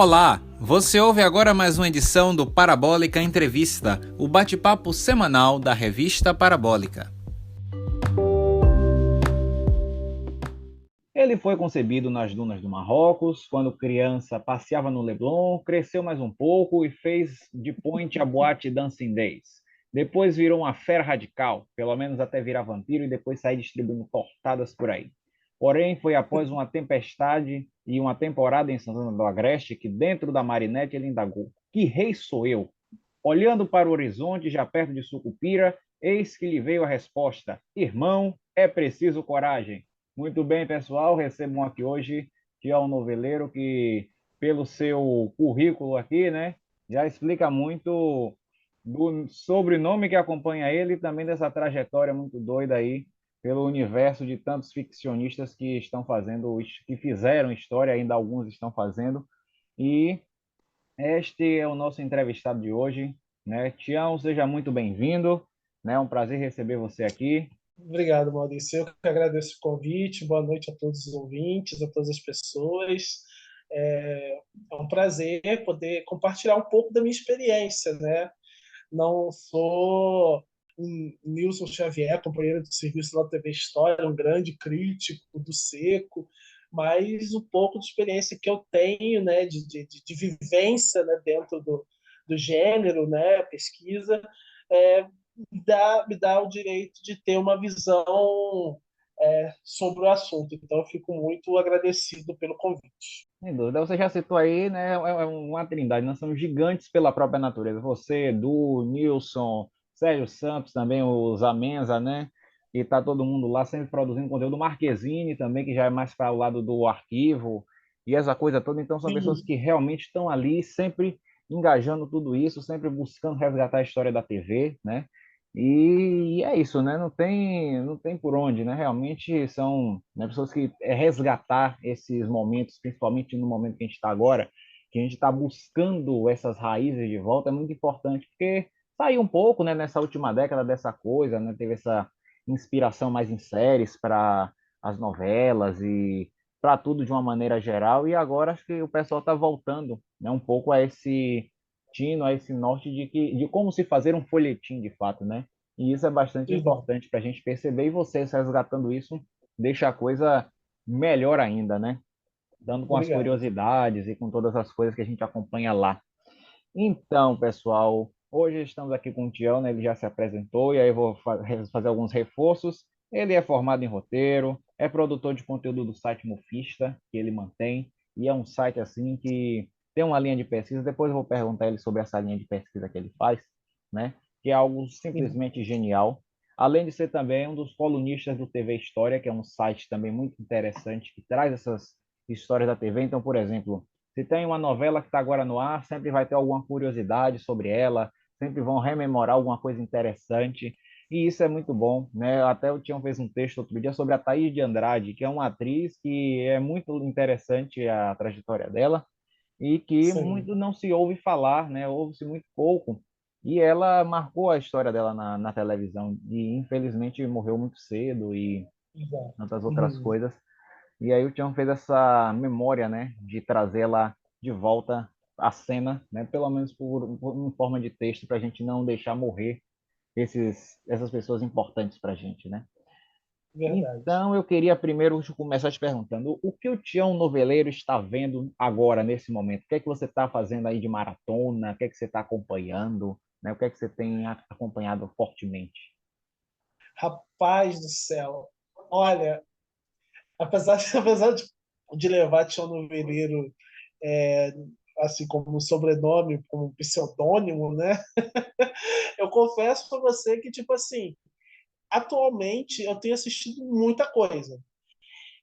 Olá, você ouve agora mais uma edição do Parabólica Entrevista, o bate-papo semanal da revista Parabólica. Ele foi concebido nas dunas do Marrocos, quando criança passeava no Leblon, cresceu mais um pouco e fez de Point a boate Dancing Days. Depois virou uma fera radical, pelo menos até virar vampiro e depois sair distribuindo tortadas por aí. Porém, foi após uma tempestade e uma temporada em Santana do Agreste que, dentro da Marinette, ele indagou: que rei sou eu? Olhando para o horizonte, já perto de Sucupira, eis que lhe veio a resposta: irmão, é preciso coragem. Muito bem, pessoal, recebam aqui hoje Tião Noveleiro, que, pelo seu currículo aqui, né, já explica muito do sobrenome que acompanha ele e também dessa trajetória muito doida aí pelo universo de tantos ficcionistas que estão fazendo, que fizeram história, ainda alguns estão fazendo. E este é o nosso entrevistado de hoje, né? Tião, seja muito bem-vindo, né? É um prazer receber você aqui. Obrigado, Maurício. Eu que agradeço o convite. Boa noite a todos os ouvintes, a todas as pessoas. É um prazer poder compartilhar um pouco da minha experiência, né? Não sou um Nilson Xavier, companheiro de serviço da TV História, um grande crítico do Seco, mas um pouco de experiência que eu tenho, né, de vivência, né, dentro do gênero, né, pesquisa, é, me dá o direito de ter uma visão sobre o assunto. Então, eu fico muito agradecido pelo convite. Sem dúvida, você já citou aí, né? É uma trindade, nós somos gigantes pela própria natureza. Você, Edu, Nilson, Sérgio Santos, também o Zamenza, né? E tá todo mundo lá sempre produzindo conteúdo. Marquezine também, que já é mais para o lado do arquivo e essa coisa toda. Então, são pessoas Sim, que realmente estão ali, sempre engajando tudo isso, sempre buscando resgatar a história da TV, né? E é isso, né? Não tem por onde, né? Realmente são, né, pessoas que resgatar esses momentos, principalmente no momento que a gente está agora, que a gente está buscando essas raízes de volta, é muito importante, porque saiu um pouco, né, nessa última década dessa coisa, né? Teve essa inspiração mais em séries para as novelas e para tudo de uma maneira geral, e agora acho que o pessoal está voltando, né, um pouco a esse tino, a esse norte de como se fazer um folhetim de fato, né? E isso é bastante exato. importante para a gente perceber, e vocês resgatando isso deixa a coisa melhor ainda, né? Dando com as Obrigado. curiosidades e com todas as coisas que a gente acompanha lá. Então, pessoal, hoje estamos aqui com o Tião, né? Ele já se apresentou, e aí eu vou fazer alguns reforços. Ele é formado em roteiro, é produtor de conteúdo do site Mufista, que ele mantém, e é um site assim que tem uma linha de pesquisa. Depois eu vou perguntar ele sobre essa linha de pesquisa que ele faz, né? Que é algo Uhum. simplesmente genial. Além de ser também um dos colunistas do TV História, que é um site também muito interessante, que traz essas histórias da TV. Então, por exemplo, se tem uma novela que está agora no ar, sempre vai ter alguma curiosidade sobre ela, sempre vão rememorar alguma coisa interessante, e isso é muito bom, né? Até o Tião fez um texto outro dia sobre a Thaís de Andrade, que é uma atriz que é muito interessante a trajetória dela, e que Sim, muito não se ouve falar, né? Ouve-se muito pouco, e ela marcou a história dela na televisão, e infelizmente morreu muito cedo, e exato. tantas outras Uhum. coisas. E aí o Tião fez essa memória, né, de trazê-la de volta à cena, né, pelo menos em forma de texto, para a gente não deixar morrer essas pessoas importantes para a gente, né? Verdade. Então eu queria primeiro começar te perguntando o que o Tião Noveleiro está vendo agora, nesse momento? O que é que você está fazendo aí de maratona? O que é que você está acompanhando? Né? O que é que você tem acompanhado fortemente? Rapaz do céu. Olha, apesar de levar Tião Noveleiro é, assim como um sobrenome, como um pseudônimo, né? Eu confesso para você que, tipo assim, atualmente eu tenho assistido muita coisa.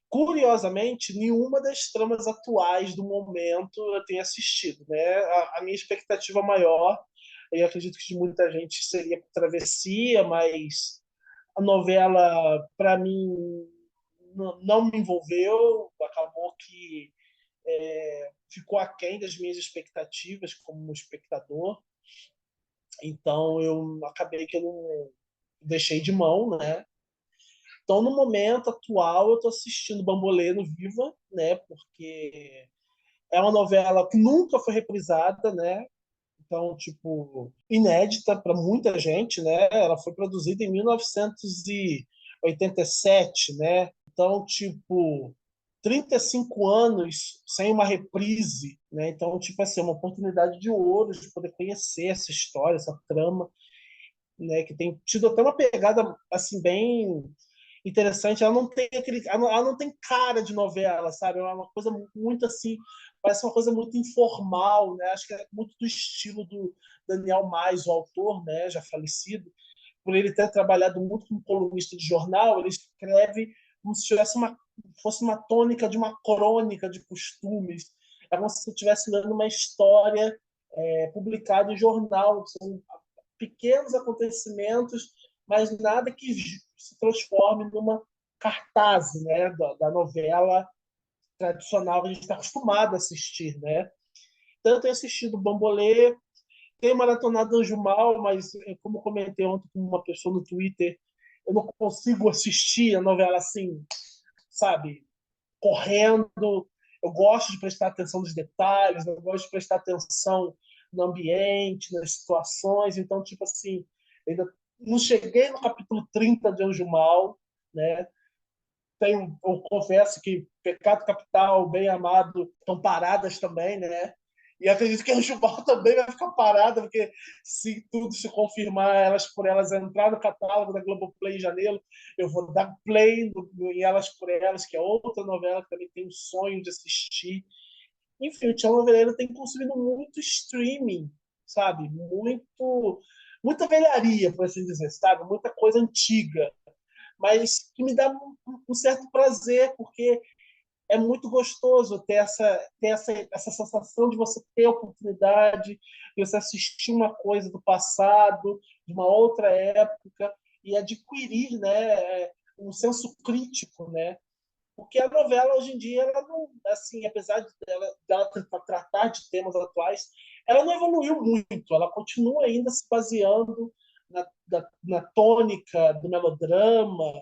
Curiosamente, nenhuma das tramas atuais do momento eu tenho assistido, né? A minha expectativa maior, eu acredito que de muita gente seria Travessia, mas a novela, para mim, não me envolveu, acabou que ficou aquém das minhas expectativas como espectador, então eu acabei que eu não deixei de mão, né? Então, no momento atual, eu estou assistindo Bambolê no Viva, né? Porque É uma novela que nunca foi reprisada, né? Então, tipo, inédita para muita gente, né? Ela foi produzida em 1987, né? Então, tipo, 35 anos sem uma reprise, né? Então, tipo assim, uma oportunidade de ouro de poder conhecer essa história, essa trama, né? Que tem tido até uma pegada assim bem interessante. Ela não tem aquele, ela não tem cara de novela, sabe? É uma coisa muito assim, parece uma coisa muito informal, né? Acho que é muito do estilo do Daniel Mais, o autor, né? Já falecido, por ele ter trabalhado muito como colunista de jornal, ele escreve como se tivesse fosse uma tônica de uma crônica de costumes. É como se você estivesse lendo uma história publicada em jornal. São pequenos acontecimentos, mas nada que se transforme numa cartaz, né, da novela tradicional que a gente está acostumado a assistir, né? Tanto tenho assistido Bambolê, tenho maratonado Anjo Mal, mas como comentei ontem com uma pessoa no Twitter, eu não consigo assistir a novela assim, sabe, correndo. Eu gosto de prestar atenção nos detalhes, eu gosto de prestar atenção no ambiente, nas situações. Então, tipo assim, ainda não cheguei no capítulo 30 de Anjo Mal, né? Eu confesso que Pecado Capital, Bem Amado estão paradas também, né? E acredito que a Anjubal também vai ficar parada, porque se tudo se confirmar, elas por elas entrar no catálogo da Globoplay em janeiro, eu vou dar play em Elas por Elas, que é outra novela que também tenho um sonho de assistir. Enfim, o Tião Noveleiro tem consumido muito streaming, sabe? Muita velharia, por assim dizer, sabe? Muita coisa antiga, mas que me dá um certo prazer, porque é muito gostoso ter essa sensação de você ter a oportunidade de você assistir uma coisa do passado, de uma outra época, e adquirir, né, um senso crítico, né? Porque a novela hoje em dia, ela não, assim, apesar dela tratar de temas atuais, ela não evoluiu muito, ela continua ainda se baseando na tônica do melodrama,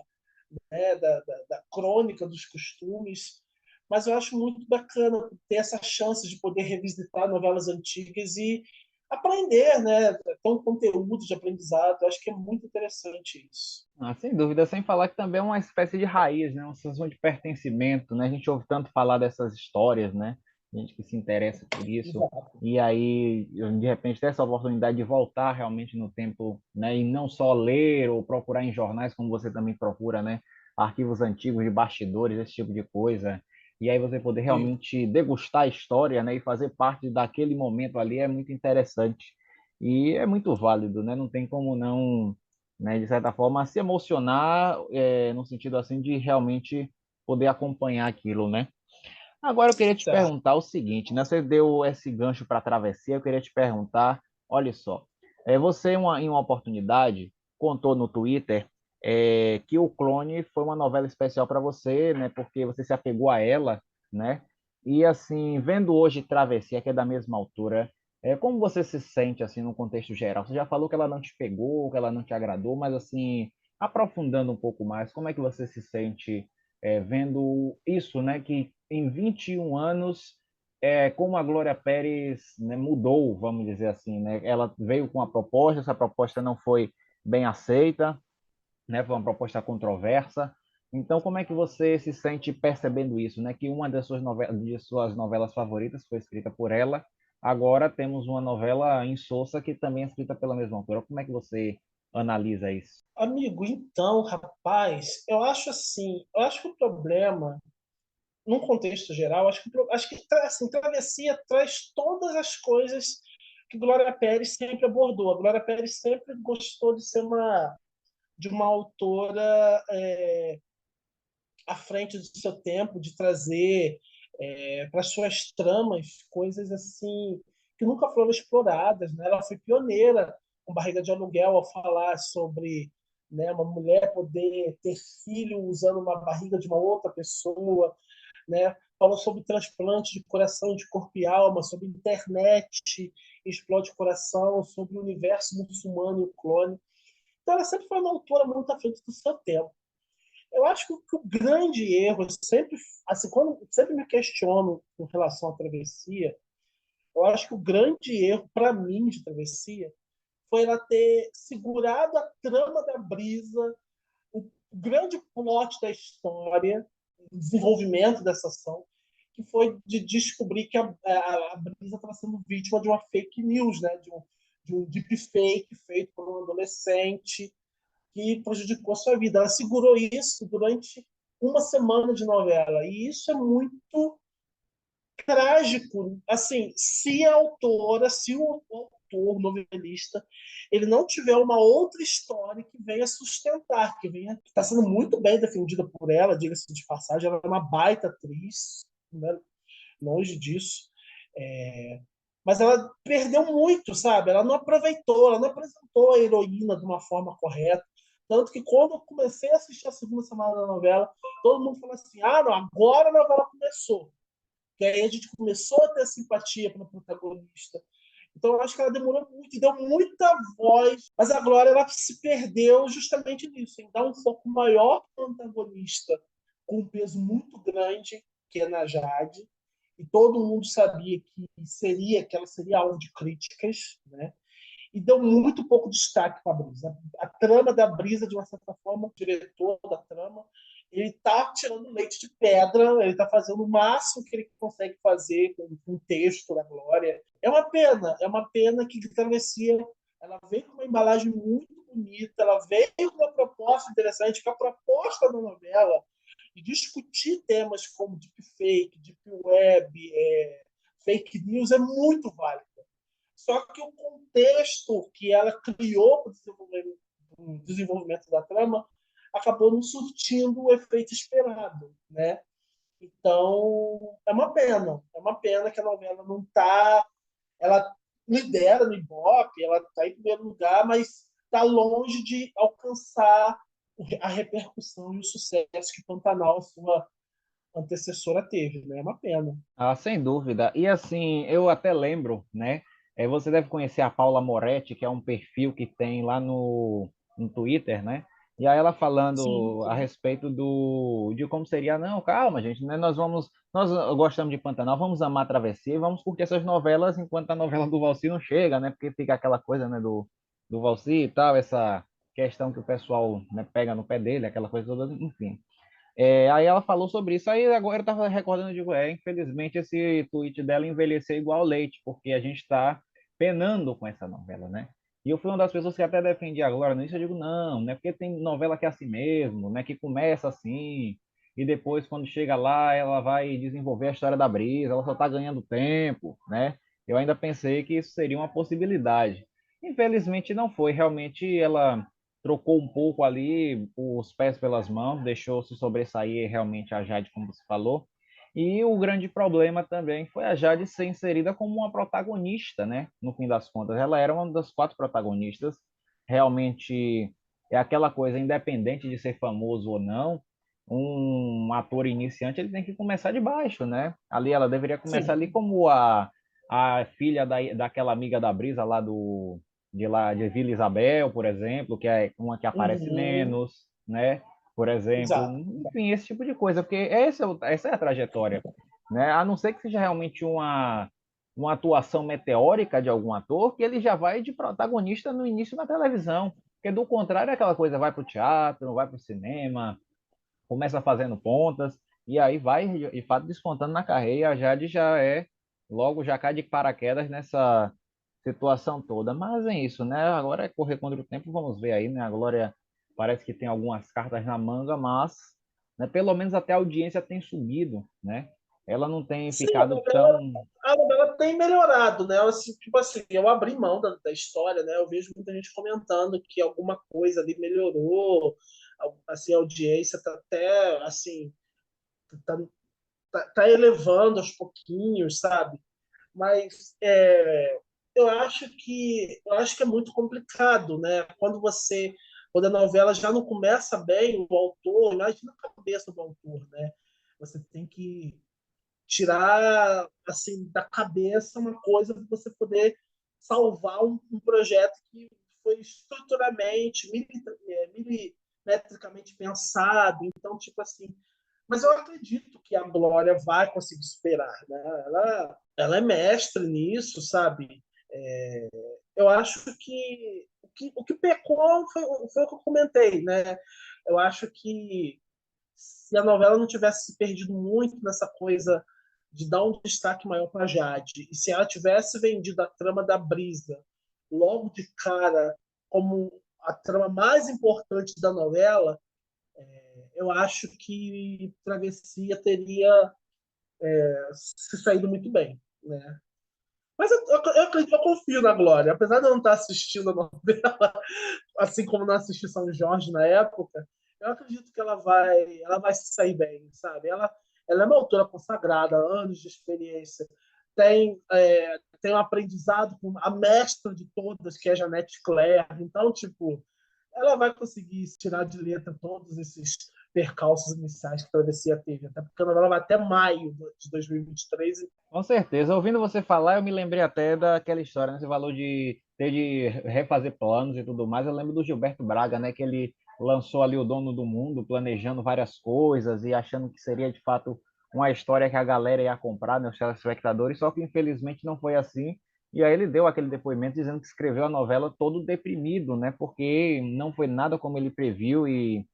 né, da crônica dos costumes. Mas eu acho muito bacana ter essa chance de poder revisitar novelas antigas e aprender, né? Ter um conteúdo de aprendizado. Eu acho que é muito interessante isso. Ah, sem dúvida, sem falar que também é uma espécie de raiz, né? Uma sensação de pertencimento, né? A gente ouve tanto falar dessas histórias, né? Gente que se interessa por isso. Exato. E aí, de repente, ter essa oportunidade de voltar realmente no tempo, né? E não só ler ou procurar em jornais, como você também procura, né? Arquivos antigos de bastidores, esse tipo de coisa. E aí você poder E, realmente degustar a história, né? E fazer parte daquele momento ali é muito interessante. E é muito válido, né? Não tem como não, né, de certa forma, se emocionar, no sentido assim de realmente poder acompanhar aquilo, né? Agora eu queria te certo. perguntar o seguinte, né? Você deu esse gancho para a travessia, eu queria te perguntar, olha só, você em uma oportunidade contou no Twitter que o Clone foi uma novela especial para você, né? Porque você se apegou a ela, né? E assim, vendo hoje Travessia, que é da mesma altura, como você se sente assim no contexto geral? Você já falou que ela não te pegou, que ela não te agradou, mas assim, aprofundando um pouco mais, como é que você se sente vendo isso, né? Que em 21 anos, como a Glória Pérez, né, mudou, vamos dizer assim, né? Ela veio com uma proposta, essa proposta não foi bem aceita, né? Foi uma proposta controversa. Então, como é que você se sente percebendo isso, né? Que uma de suas novelas favoritas foi escrita por ela. Agora temos uma novela insossa que também é escrita pela mesma autora. Como é que você analisa isso? Amigo, então, rapaz, eu acho assim, eu acho que o problema, num contexto geral, acho que assim, Travessia traz todas as coisas que Glória Pérez sempre abordou. A Glória Pérez sempre gostou de uma autora à frente do seu tempo, de trazer para suas tramas coisas assim que nunca foram exploradas, né? Ela foi pioneira com Barriga de Aluguel ao falar sobre, né, uma mulher poder ter filho usando uma barriga de uma outra pessoa, né? Falou sobre transplante de coração, de corpo e alma, sobre internet, explode coração, sobre o universo muçulmano e o clone. Então ela sempre foi uma autora muito à frente do seu tempo. Eu acho que o grande erro, eu sempre, assim, quando sempre me questiono com relação à travessia, eu acho que o grande erro para mim de travessia foi ela ter segurado a trama da Brisa, o grande plot da história, o desenvolvimento dessa ação, que foi de descobrir que a Brisa estava sendo vítima de uma fake news, né? De um deepfake feito por um adolescente que prejudicou a sua vida. Ela segurou isso durante uma semana de novela. E isso é muito trágico. Assim, se a autora, se o autor, novelista, ele não tiver uma outra história que venha sustentar, que venha. Está sendo muito bem defendida por ela, diga-se de passagem, ela é uma baita atriz, né? Longe disso. Mas ela perdeu muito, sabe? Ela não aproveitou, ela não apresentou a heroína de uma forma correta. Tanto que quando eu comecei a assistir a segunda semana da novela, todo mundo falou assim: ah, não, agora a novela começou. Que aí a gente começou a ter simpatia pela protagonista. Então eu acho que ela demorou muito e deu muita voz. Mas a Glória ela se perdeu justamente nisso, em dar um foco maior para o antagonista, com um peso muito grande, que é na Jade. E todo mundo sabia que ela seria alvo de críticas, né? E deu muito pouco destaque para a Brisa. A trama da Brisa, de uma certa forma, o diretor da trama, ele está tirando leite de pedra, ele está fazendo o máximo que ele consegue fazer com o texto da Glória. É uma pena que Travessia ela veio com uma embalagem muito bonita, ela veio com uma proposta interessante, que a proposta da novela de discutir temas como deepfake, deep web, fake news é muito válida. Só que o contexto que ela criou para o desenvolvimento da trama acabou não surtindo o efeito esperado, né? Então, é uma pena que a novela não está, ela lidera no Ibope, ela está em primeiro lugar, mas está longe de alcançar a repercussão e o sucesso que Pantanal, sua antecessora, teve, né? É uma pena. Ah, sem dúvida. E assim, eu até lembro, né? Você deve conhecer a Paula Moretti, que é um perfil que tem lá no Twitter, né? E aí ela Sim, falando a sim. respeito de como seria, não, calma, gente, né? Nós gostamos de Pantanal, vamos amar a Travessia e vamos curtir essas novelas enquanto a novela do Valci não chega, né? Porque fica aquela coisa, né, do Valci e tal, essa questão que o pessoal, né, pega no pé dele, aquela coisa toda, enfim. Aí ela falou sobre isso, aí agora eu tava recordando, eu digo, infelizmente esse tweet dela envelheceu igual leite, porque a gente está penando com essa novela, né? E eu fui uma das pessoas que até defendia agora nisso, eu digo, não, não é porque tem novela que é assim mesmo, né? Que começa assim, e depois quando chega lá, ela vai desenvolver a história da Brisa, ela só tá ganhando tempo, né? Eu ainda pensei que isso seria uma possibilidade. Infelizmente não foi, realmente ela trocou um pouco ali os pés pelas mãos, deixou se sobressair realmente a Jade, como você falou. E o grande problema também foi a Jade ser inserida como uma protagonista, né? No fim das contas, ela era uma das quatro protagonistas. Realmente é aquela coisa, independente de ser famoso ou não, um ator iniciante ele tem que começar de baixo, né? Ali ela deveria começar ali Sim. como a filha daquela amiga da Brisa lá de lá de Vila Isabel, por exemplo, que é uma que aparece Uhum. menos, né? Por exemplo, Exato. enfim, esse tipo de coisa, porque essa é a trajetória, né? A não ser que seja realmente uma atuação meteórica de algum ator, que ele já vai de protagonista no início na televisão, porque do contrário, aquela coisa vai para o teatro, vai para o cinema, começa fazendo pontas, e aí vai, de fato, despontando na carreira. A Jade logo já cai de paraquedas nessa situação toda. Mas é isso, né? Agora é correr contra o tempo, vamos ver aí, né? A Glória parece que tem algumas cartas na manga, mas né, pelo menos até a audiência tem subido, né? Ela não tem Sim, ficado tão. a novela tem melhorado, né? Assim, tipo assim, eu abri mão da história, né? Eu vejo muita gente comentando que alguma coisa ali melhorou, assim, a audiência tá até, assim, tá, tá elevando aos pouquinhos, sabe? Mas eu acho que é muito complicado, né? Quando a novela já não começa bem, o autor, imagina a cabeça do autor, né? Você tem que tirar assim da cabeça uma coisa para você poder salvar um projeto que foi estruturalmente, metricamente pensado. Então, tipo assim, mas eu acredito que a Glória vai conseguir superar, né? Ela é mestre nisso, sabe? Eu acho que o que pecou foi o que eu comentei, né? Eu acho que se a novela não tivesse se perdido muito nessa coisa de dar um destaque maior para Jade, e se ela tivesse vendido a trama da Brisa logo de cara como a trama mais importante da novela, eu acho que Travessia teria se saído muito bem, né? Mas eu acredito, eu confio na Glória. Apesar de eu não estar assistindo a novela, assim como não assisti São Jorge na época, eu acredito que ela vai se sair bem, sabe? Ela é uma autora consagrada, anos de experiência, tem um aprendizado com a mestra de todas, que é a Janete Claire. Então, tipo, ela vai conseguir tirar de letra todos esses percalços iniciais que a Travessia teve, até porque a novela vai até maio de 2023. Com certeza. Ouvindo você falar, eu me lembrei até daquela história, né? Você falou de ter de refazer planos e tudo mais. Eu lembro do Gilberto Braga, né? Que ele lançou ali o Dono do Mundo, planejando várias coisas e achando que seria de fato uma história que a galera ia comprar, né? Os telespectadores. Só que infelizmente não foi assim. E aí ele deu aquele depoimento dizendo que escreveu a novela todo deprimido, né? Porque não foi nada como ele previu e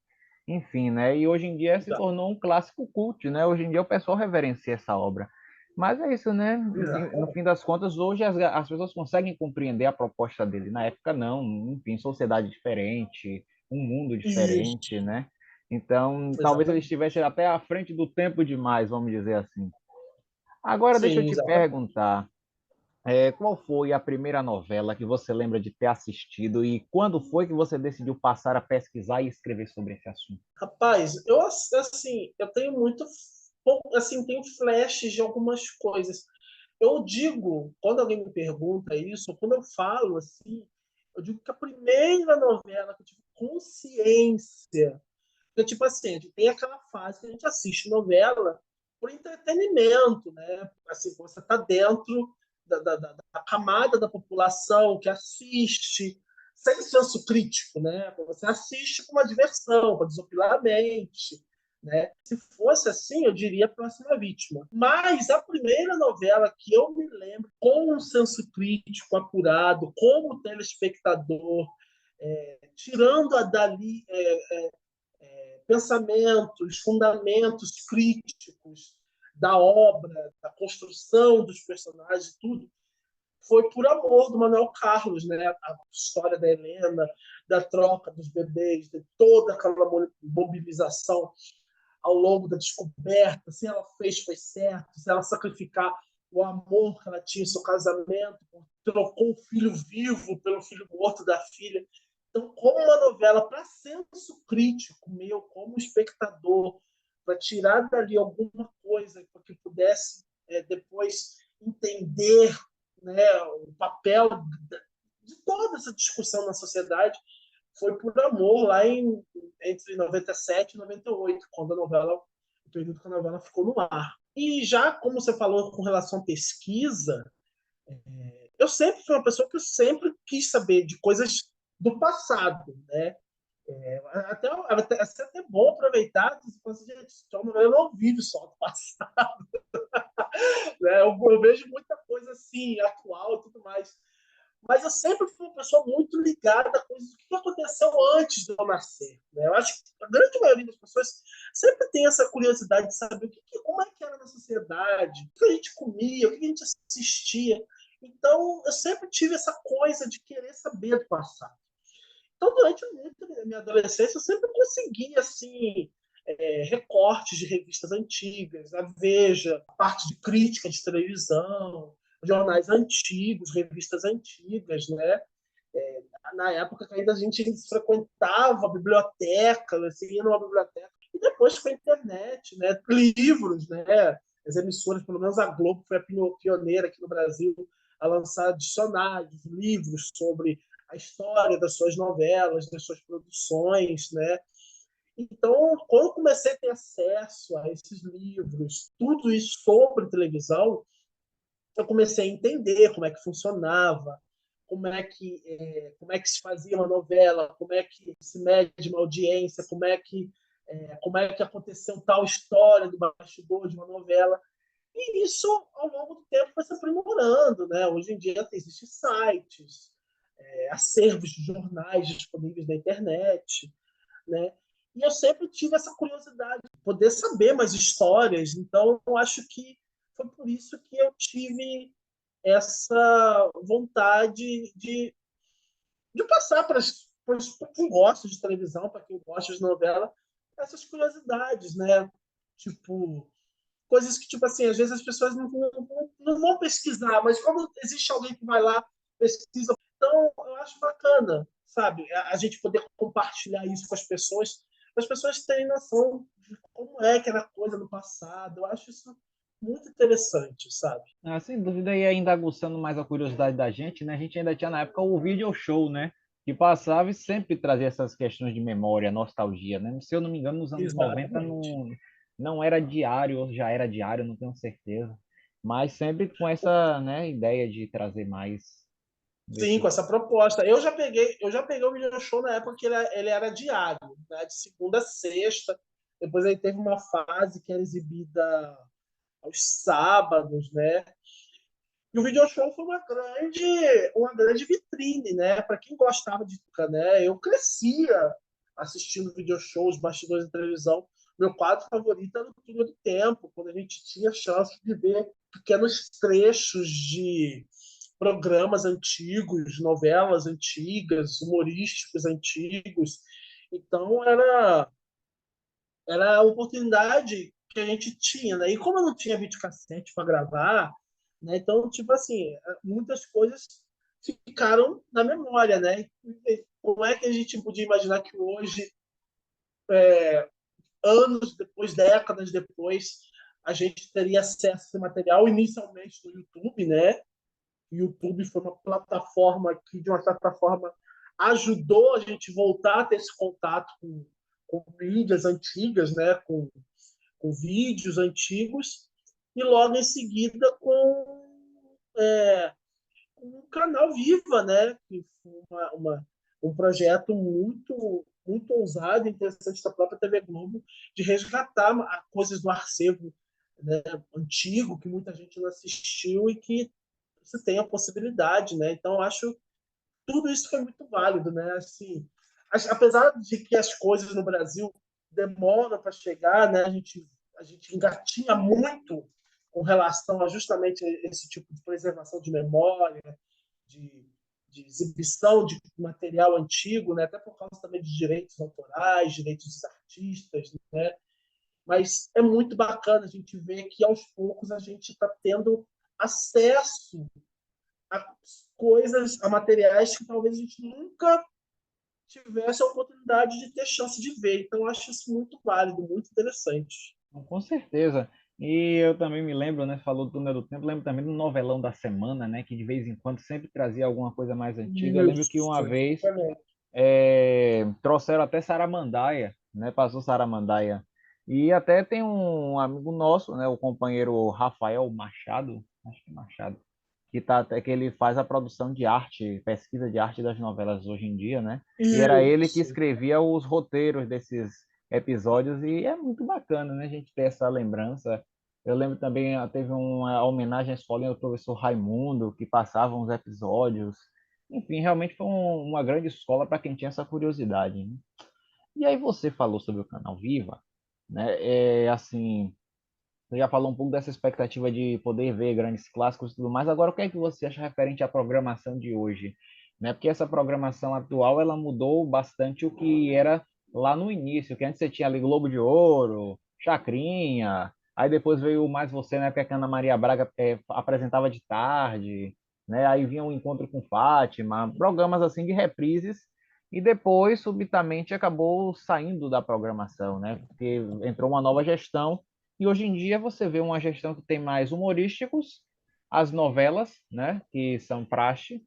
enfim, né? E hoje em dia se Exato. tornou um clássico cult, né? Hoje em dia o pessoal reverencia essa obra. Mas é isso, né? No Exato. fim das contas, hoje as pessoas conseguem compreender a proposta dele. Na época, não. Enfim, sociedade diferente, um mundo diferente, Isso, né? Então, talvez ele exatamente. estivesse até à frente do tempo demais, vamos dizer assim. Agora, deixa eu Sim, te exatamente. perguntar, qual foi a primeira novela que você lembra de ter assistido e quando foi que você decidiu passar a pesquisar e escrever sobre esse assunto? Rapaz, eu assim, eu tenho muito pouco, assim, tenho flashes de algumas coisas. Eu digo, quando alguém me pergunta isso, quando eu falo assim, eu digo que a primeira novela que eu tive consciência, que tipo assim, a gente tem aquela fase que a gente assiste novela por entretenimento, né? Assim, você está dentro da camada da população que assiste sem senso crítico, né? Você assiste com uma diversão, para desopilar a mente, né? Se fosse assim, eu diria Próxima Vítima. Mas a primeira novela que eu me lembro com um senso crítico apurado, como telespectador, tirando a dali pensamentos, fundamentos críticos da obra, da construção dos personagens, tudo, foi por amor do Manuel Carlos, né? A história da Helena, da troca dos bebês, de toda aquela mobilização ao longo da descoberta, se ela fez foi certo, se ela sacrificar o amor que ela tinha em seu casamento, trocou o filho vivo pelo filho morto da filha. Então, como uma novela para senso crítico meu, como espectador, para tirar dali alguma coisa para que pudesse depois entender, né, o papel de toda essa discussão na sociedade, foi por amor lá entre 97 e 98, quando a novela, o período que a novela ficou no ar. E já como você falou com relação à pesquisa, eu sempre fui uma pessoa que eu sempre quis saber de coisas do passado, né? Até bom aproveitar e falar assim, gente, eu não vivo só do passado, né? Eu vejo muita coisa assim, atual e tudo mais. Mas eu sempre fui uma pessoa muito ligada a coisas do que aconteceu antes de eu nascer. Né? Eu acho que a grande maioria das pessoas sempre tem essa curiosidade de saber como é que era na sociedade, o que a gente comia, o que a gente assistia. Então, eu sempre tive essa coisa de querer saber do passado. Então, durante muito a minha adolescência, eu sempre consegui, assim, recortes de revistas antigas, a Veja, a parte de crítica de televisão, jornais antigos, revistas antigas, né? Na época que ainda a gente frequentava a biblioteca, assim, ia numa biblioteca, e depois com a internet, né? Livros, né? As emissoras, pelo menos a Globo foi a pioneira aqui no Brasil a lançar dicionários, livros sobre a história das suas novelas, das suas produções, né? Então, quando eu comecei a ter acesso a esses livros, tudo isso sobre televisão, eu comecei a entender como é que funcionava, como é que se fazia uma novela, como é que se mede uma audiência, como é que aconteceu tal história do bastidor de uma novela. E isso, ao longo do tempo, vai se aprimorando, né? Hoje em dia existem sites, acervos de jornais disponíveis na internet, né? E eu sempre tive essa curiosidade de poder saber mais histórias. Então, eu acho que foi por isso que eu tive essa vontade de passar para quem gosta de televisão, para quem gosta de novela, essas curiosidades, né? Tipo, coisas que, tipo assim, às vezes as pessoas não vão pesquisar, mas quando existe alguém que vai lá, pesquisa, então eu acho bacana, sabe? A gente poder compartilhar isso com as pessoas terem noção de como é que era a coisa no passado. Eu acho isso muito interessante, sabe? Ah, sem dúvida, e ainda aguçando mais a curiosidade da gente, né? A gente ainda tinha na época o video show, né? Que passava e sempre trazia essas questões de memória, nostalgia, né? Se eu não me engano, nos anos 90 Exatamente. não era diário, ou já era diário, não tenho certeza. Mas sempre com essa, né, ideia de trazer mais Sim, com desse. essa proposta. Eu já peguei o video show na época que ele era diário, né? De segunda a sexta. Depois ele teve uma fase que era exibida aos sábados, né? E o video show foi uma grande vitrine, né? Para quem gostava de música, né? Eu crescia assistindo video shows, bastidores de televisão. Meu quadro favorito era o Túnel do Tempo, quando a gente tinha chance de ver pequenos trechos de programas antigos, novelas antigas, humorísticos antigos. Então era a oportunidade que a gente tinha, né? E como eu não tinha videocassete para gravar, né? Então, tipo assim, muitas coisas ficaram na memória, né? E como é que a gente podia imaginar que hoje, anos depois, décadas depois, a gente teria acesso a esse material inicialmente no YouTube, né? O YouTube foi uma plataforma que, de uma certa forma, ajudou a gente voltar a ter esse contato com mídias antigas, né? Com vídeos antigos, e logo em seguida com o canal Viva, né? Que foi um projeto muito ousado e interessante da própria TV Globo, de resgatar coisas do acervo, né, antigo, que muita gente não assistiu e que você tem a possibilidade, né? Então, acho tudo isso foi muito válido, né? Assim, apesar de que as coisas no Brasil demoram para chegar, né? A gente engatinha muito com relação a justamente esse tipo de preservação de memória, de, de exibição de material antigo, né? Até por causa também de direitos autorais, direitos dos artistas, né? Mas é muito bacana a gente ver que aos poucos a gente está tendo acesso a coisas, a materiais que talvez a gente nunca tivesse a oportunidade de ter chance de ver. Então, eu acho isso muito válido, muito interessante. Com certeza. E eu também me lembro, né? Falou do Túnel do Tempo, lembro também do novelão da semana, né? Que de vez em quando sempre trazia alguma coisa mais antiga. Eu lembro que uma Isso, vez exatamente. trouxeram até Saramandaia, né? Passou Saramandaia. E até tem um amigo nosso, né? O companheiro Rafael Machado, acho que é Machado, que tá até que ele faz a produção de arte, pesquisa de arte das novelas hoje em dia, né? E era ele que Isso. escrevia os roteiros desses episódios e é muito bacana, né? A gente ter essa lembrança. Eu lembro também, teve uma homenagem à escolinha do professor Raimundo, que passava uns episódios. Enfim, realmente foi uma grande escola para quem tinha essa curiosidade, né? E aí você falou sobre o canal Viva, né? Assim, você já falou um pouco dessa expectativa de poder ver grandes clássicos e tudo mais. Agora, o que é que você acha referente à programação de hoje? Né? Porque essa programação atual, ela mudou bastante o que era lá no início, que antes você tinha ali Globo de Ouro, Chacrinha, aí depois veio o Mais Você, né? Que a Ana Maria Braga apresentava de tarde, né? Aí vinha o Encontro com Fátima, programas assim de reprises, e depois, subitamente, acabou saindo da programação, né? Porque entrou uma nova gestão e hoje em dia você vê uma gestão que tem mais humorísticos, as novelas, né, que são praxe,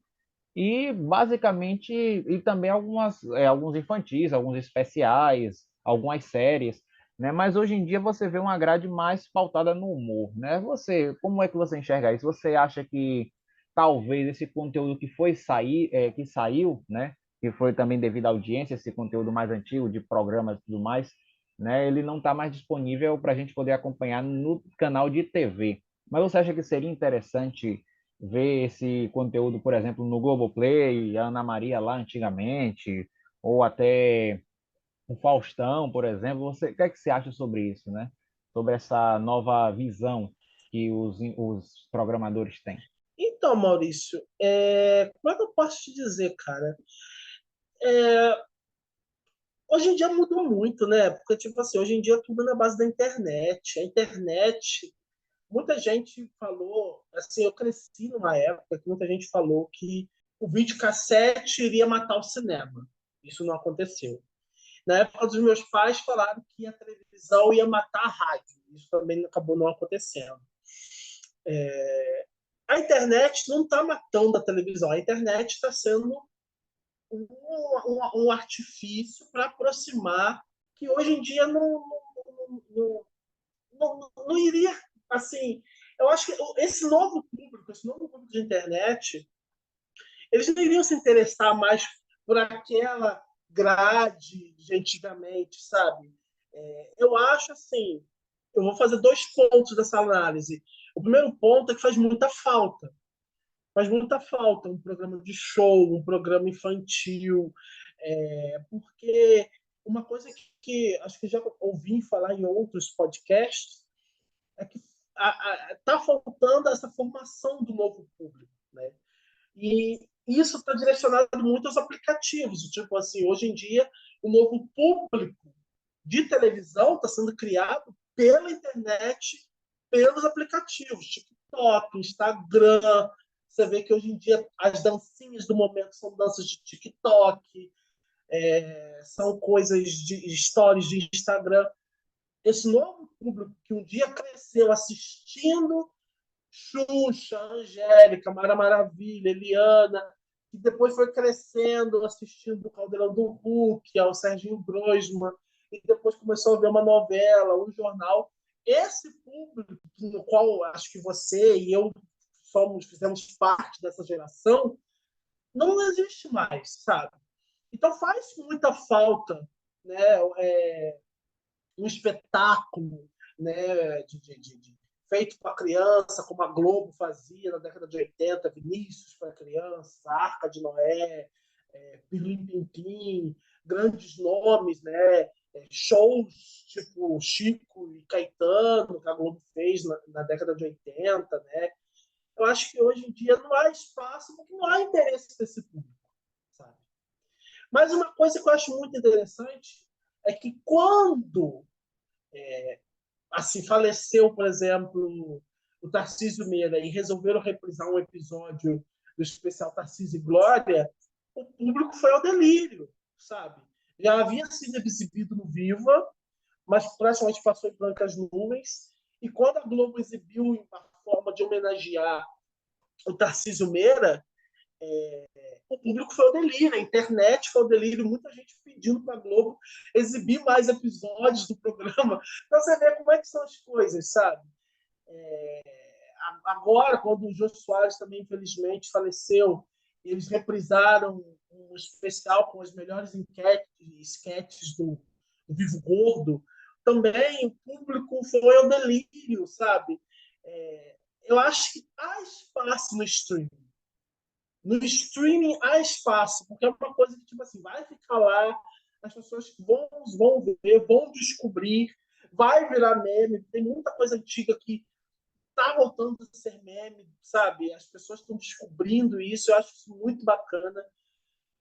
e basicamente, e também alguns infantis, alguns especiais, algumas séries, né? Mas hoje em dia você vê uma grade mais pautada no humor, né? Você, como é que você enxerga isso? Você acha que talvez esse conteúdo que saiu, né, que foi também devido à audiência, esse conteúdo mais antigo de programas e tudo mais, né, ele não está mais disponível para a gente poder acompanhar no canal de TV. Mas você acha que seria interessante ver esse conteúdo, por exemplo, no Globoplay, a Ana Maria lá antigamente, ou até o Faustão, por exemplo? O que é que você acha sobre isso, né? Sobre essa nova visão que os programadores têm? Então, Maurício, como é que eu posso te dizer, cara? É, hoje em dia mudou muito, né? Porque, tipo assim, hoje em dia tudo é na base da internet. A internet, muita gente falou, assim, eu cresci numa época que muita gente falou que o videocassete iria matar o cinema. Isso não aconteceu. Na época dos meus pais falaram que a televisão ia matar a rádio. Isso também acabou não acontecendo. A internet não está matando a televisão. A internet está sendo um artifício para aproximar que hoje em dia não, não iria, assim, eu acho que esse novo público de internet, eles não iriam se interessar mais por aquela grade de antigamente, sabe? Eu acho assim, eu vou fazer dois pontos dessa análise. O primeiro ponto é que faz muita falta. Faz muita falta um programa de show, um programa infantil, porque uma coisa que acho que já ouvi falar em outros podcasts é que está faltando essa formação do novo público, né? E isso está direcionado muito aos aplicativos. Tipo assim, hoje em dia, o novo público de televisão está sendo criado pela internet, pelos aplicativos, TikTok, Instagram. Você vê que hoje em dia as dancinhas do momento são danças de TikTok, são coisas de stories de Instagram. Esse novo público que um dia cresceu assistindo Xuxa, Angélica, Mara Maravilha, Eliana, que depois foi crescendo assistindo o Caldeirão do Hulk, ao Serginho Groisman, e depois começou a ver uma novela, um jornal. Esse público, no qual acho que você e eu fizemos parte dessa geração, não existe mais, sabe? Então faz muita falta, né, um espetáculo, né, feito para criança, como a Globo fazia na década de 80, Vinícius para criança, Arca de Noé, Pirlim Pim Pim, grandes nomes, né, shows tipo Chico e Caetano, que a Globo fez na década de 80, né? Eu acho que hoje em dia não há espaço, porque não há interesse desse público, sabe? Mas uma coisa que eu acho muito interessante é que quando assim faleceu, por exemplo, o Tarcísio Meira e resolveram reprisar um episódio do especial Tarcísio e Glória, o público foi ao delírio, sabe? Já havia sido exibido no Viva, mas praticamente passou em brancas nuvens. E quando a Globo exibiu uma forma de homenagear o Tarcísio Meira, o público foi ao delírio, a internet foi ao delírio, muita gente pedindo para a Globo exibir mais episódios do programa. Então você vê como é que são as coisas, sabe? Agora, quando o Jô Soares também, infelizmente, faleceu, eles reprisaram um especial com as melhores sketches do Vivo Gordo, também o público foi ao delírio, sabe? Eu acho que há espaço no streaming. No streaming há espaço, porque é uma coisa que, tipo assim, vai ficar lá, as pessoas vão ver, vão descobrir, vai virar meme. Tem muita coisa antiga que tá voltando a ser meme, sabe? As pessoas estão descobrindo isso, eu acho isso muito bacana.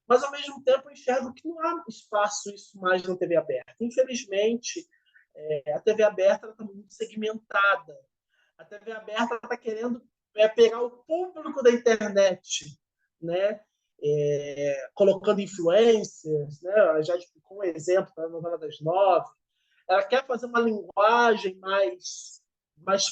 Mas, ao mesmo tempo, eu enxergo que não há espaço isso mais na TV aberta. Infelizmente, a TV aberta está muito segmentada. A TV aberta está querendo pegar o público da internet, né? Colocando influencers, né? Já explicou um exemplo da novela das 9. Ela quer fazer uma linguagem mais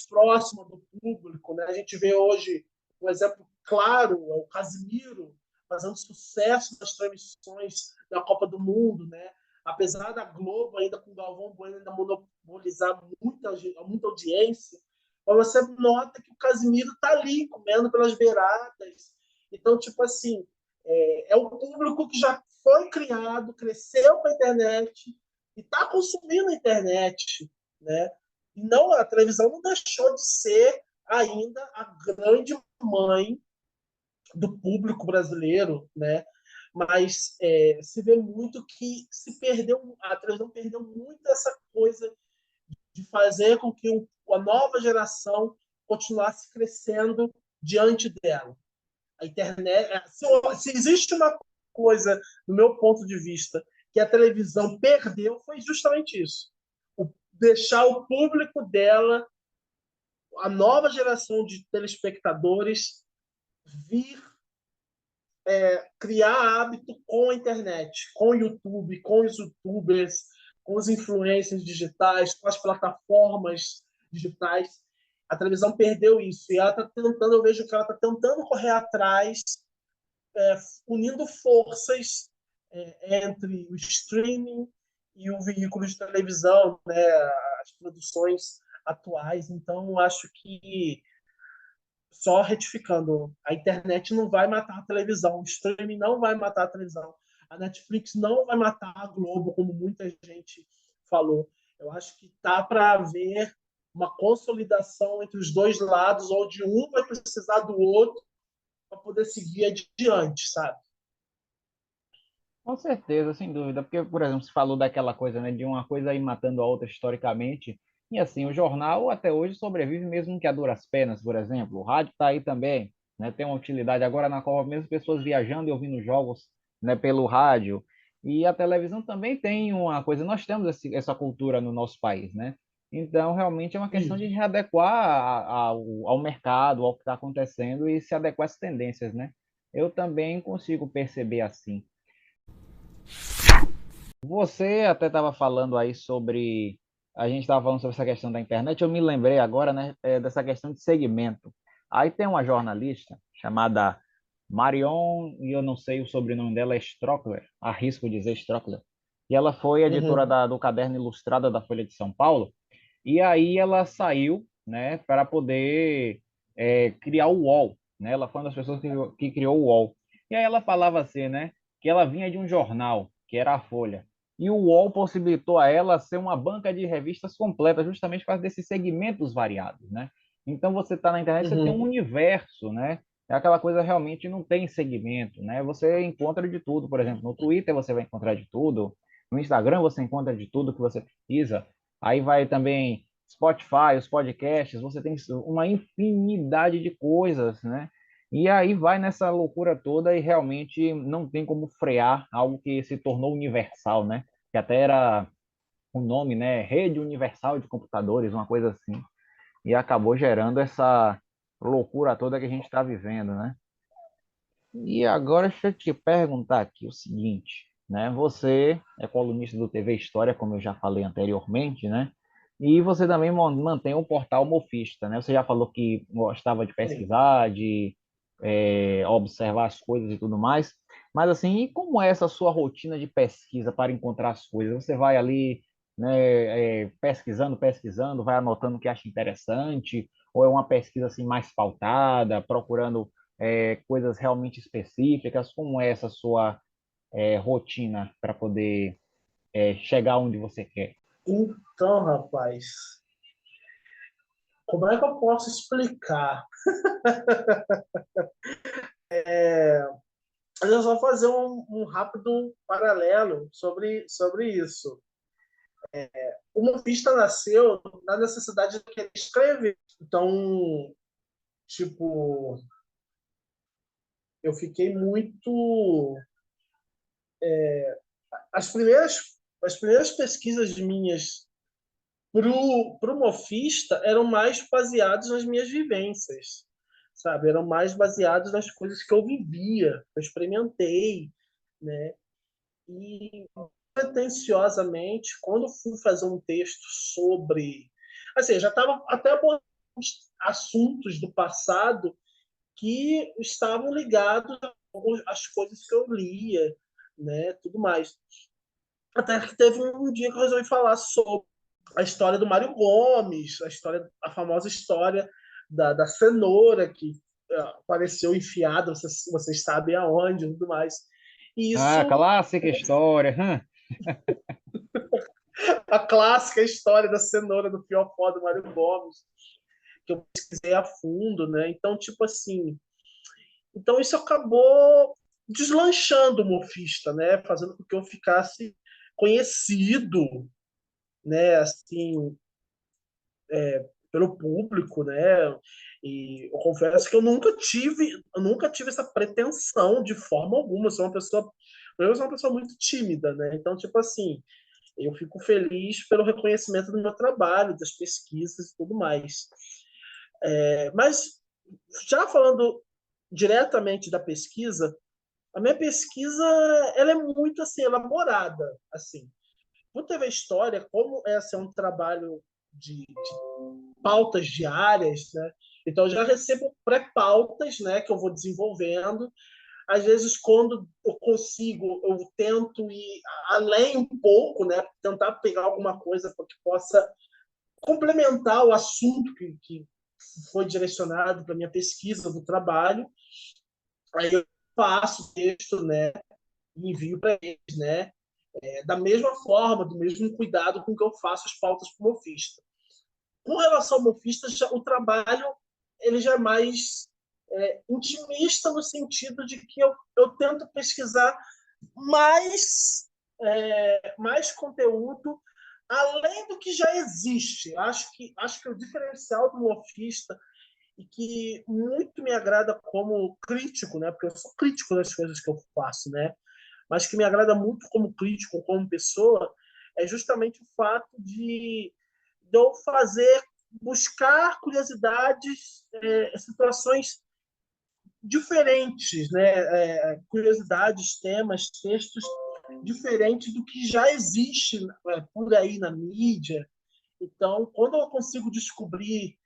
próxima do público, né? A gente vê hoje um exemplo claro, é o Casimiro fazendo sucesso nas transmissões da Copa do Mundo, né? Apesar da Globo ainda com o Galvão Bueno ainda monopolizar muita audiência, mas você nota que o Casimiro está ali, comendo pelas beiradas. Então, tipo assim, é um público que já foi criado, cresceu com a internet e está consumindo a internet, né? E não, a televisão não deixou de ser ainda a grande mãe do público brasileiro, né? Mas se vê muito que se perdeu, a televisão perdeu muito essa coisa de fazer com que a nova geração continuasse crescendo diante dela. A internet, se existe uma coisa, do meu ponto de vista, que a televisão perdeu, foi justamente isso. Deixar o público dela, a nova geração de telespectadores, vir criar hábito com a internet, com o YouTube, com os YouTubers, com os influencers digitais, com as plataformas digitais. A televisão perdeu isso e ela está tentando, eu vejo que ela está tentando correr atrás, unindo forças entre o streaming e o veículo de televisão, né, as produções atuais. Então, acho que só retificando, a internet não vai matar a televisão, o streaming não vai matar a televisão, a Netflix não vai matar a Globo, como muita gente falou. Eu acho que tá para haver uma consolidação entre os dois lados, onde um vai precisar do outro para poder seguir adiante, sabe? Com certeza, sem dúvida, porque, por exemplo, você falou daquela coisa, né, de uma coisa aí matando a outra historicamente, e assim, o jornal até hoje sobrevive mesmo que a duras penas, por exemplo, o rádio está aí também, né, tem uma utilidade agora na qual mesmo pessoas viajando e ouvindo jogos, né, pelo rádio, e a televisão também tem uma coisa, nós temos essa cultura no nosso país, né, então realmente é uma questão de Isso. readequar ao mercado, ao que está acontecendo e se adequar às tendências, né, eu também consigo perceber assim. Você até estava falando aí sobre. A gente estava falando sobre essa questão da internet. Eu me lembrei agora, né, dessa questão de segmento. Aí tem uma jornalista chamada Marion, e eu não sei o sobrenome dela, é Strockler, arrisco dizer Strockler. E ela foi editora Uhum. do Caderno Ilustrado da Folha de São Paulo. E aí ela saiu, né, para poder criar o UOL. Né? Ela foi uma das pessoas que criou o UOL. E aí ela falava assim, né, que ela vinha de um jornal, que era a Folha. E o UOL possibilitou a ela ser uma banca de revistas completa, justamente por causa desses segmentos variados, né? Então você está na internet, você tem um Uhum. universo, né? É aquela coisa realmente não tem segmento, né? Você encontra de tudo, por exemplo, no Twitter você vai encontrar de tudo, no Instagram você encontra de tudo que você precisa. Aí vai também Spotify, os podcasts, você tem uma infinidade de coisas, né? E aí vai nessa loucura toda e realmente não tem como frear algo que se tornou universal, né? Que até era o nome, né? Rede Universal de Computadores, uma coisa assim. E acabou gerando essa loucura toda que a gente está vivendo, né? E agora deixa eu te perguntar aqui o seguinte, né? Você é colunista do TV História, como eu já falei anteriormente, né? E você também mantém o portal Mofista, né? Você já falou que gostava de Sim. pesquisar, de observar as coisas e tudo mais. Mas assim, e como é essa sua rotina de pesquisa para encontrar as coisas? Você vai ali, né, pesquisando, pesquisando, vai anotando o que acha interessante, ou é uma pesquisa assim mais pautada, procurando coisas realmente específicas? Como é essa sua rotina para poder chegar onde você quer? Então, rapaz, como é que eu posso explicar? Mas eu só fazer um rápido paralelo sobre isso. O Mofista nasceu na necessidade de querer escrever. Então, tipo, eu fiquei muito. As primeiras pesquisas minhas pro Mofista eram mais baseadas nas minhas vivências, sabe? Eram mais baseados nas coisas que eu vivia, que eu experimentei, né? E pretensiosamente, quando fui fazer um texto sobre, assim, eu já estava até abordando assuntos do passado que estavam ligados às coisas que eu lia, né? Tudo mais. Até que teve um dia que eu resolvi falar sobre. a história do Mário Gomes, a famosa história da cenoura que apareceu enfiada, vocês sabem aonde e tudo mais. E Ah, isso, clássica história. a clássica história da cenoura do Fiofó do Mário Gomes, que eu pesquisei a fundo, né? Então, tipo assim, então isso acabou deslanchando o Mofista, né? Fazendo com que eu ficasse conhecido, né? Assim, pelo público, né? E eu confesso que eu nunca tive essa pretensão de forma alguma. Eu sou uma pessoa muito tímida, né? Então, tipo assim, eu fico feliz pelo reconhecimento do meu trabalho, das pesquisas e tudo mais. Mas já falando diretamente da pesquisa, a minha pesquisa ela é muito assim elaborada, assim. Por TV História, como esse é um trabalho de pautas diárias, né? Então eu já recebo pré-pautas, né, que eu vou desenvolvendo. Às vezes, quando eu consigo, eu tento ir além um pouco, né, tentar pegar alguma coisa que possa complementar o assunto que foi direcionado para minha pesquisa do trabalho. Aí eu faço o texto, né, e envio para eles, né, da mesma forma, do mesmo cuidado com que eu faço as pautas para o Mofista. Com relação ao Mofista, o trabalho ele já é mais intimista no sentido de que eu tento pesquisar mais conteúdo além do que já existe. Acho que o diferencial do Mofista e que muito me agrada como crítico, né? Porque eu sou crítico das coisas que eu faço, né? Mas que me agrada muito como crítico, como pessoa, é justamente o fato de eu buscar curiosidades, situações diferentes, né? Curiosidades, temas, textos diferentes do que já existe por aí na mídia. Então, quando eu consigo descobrir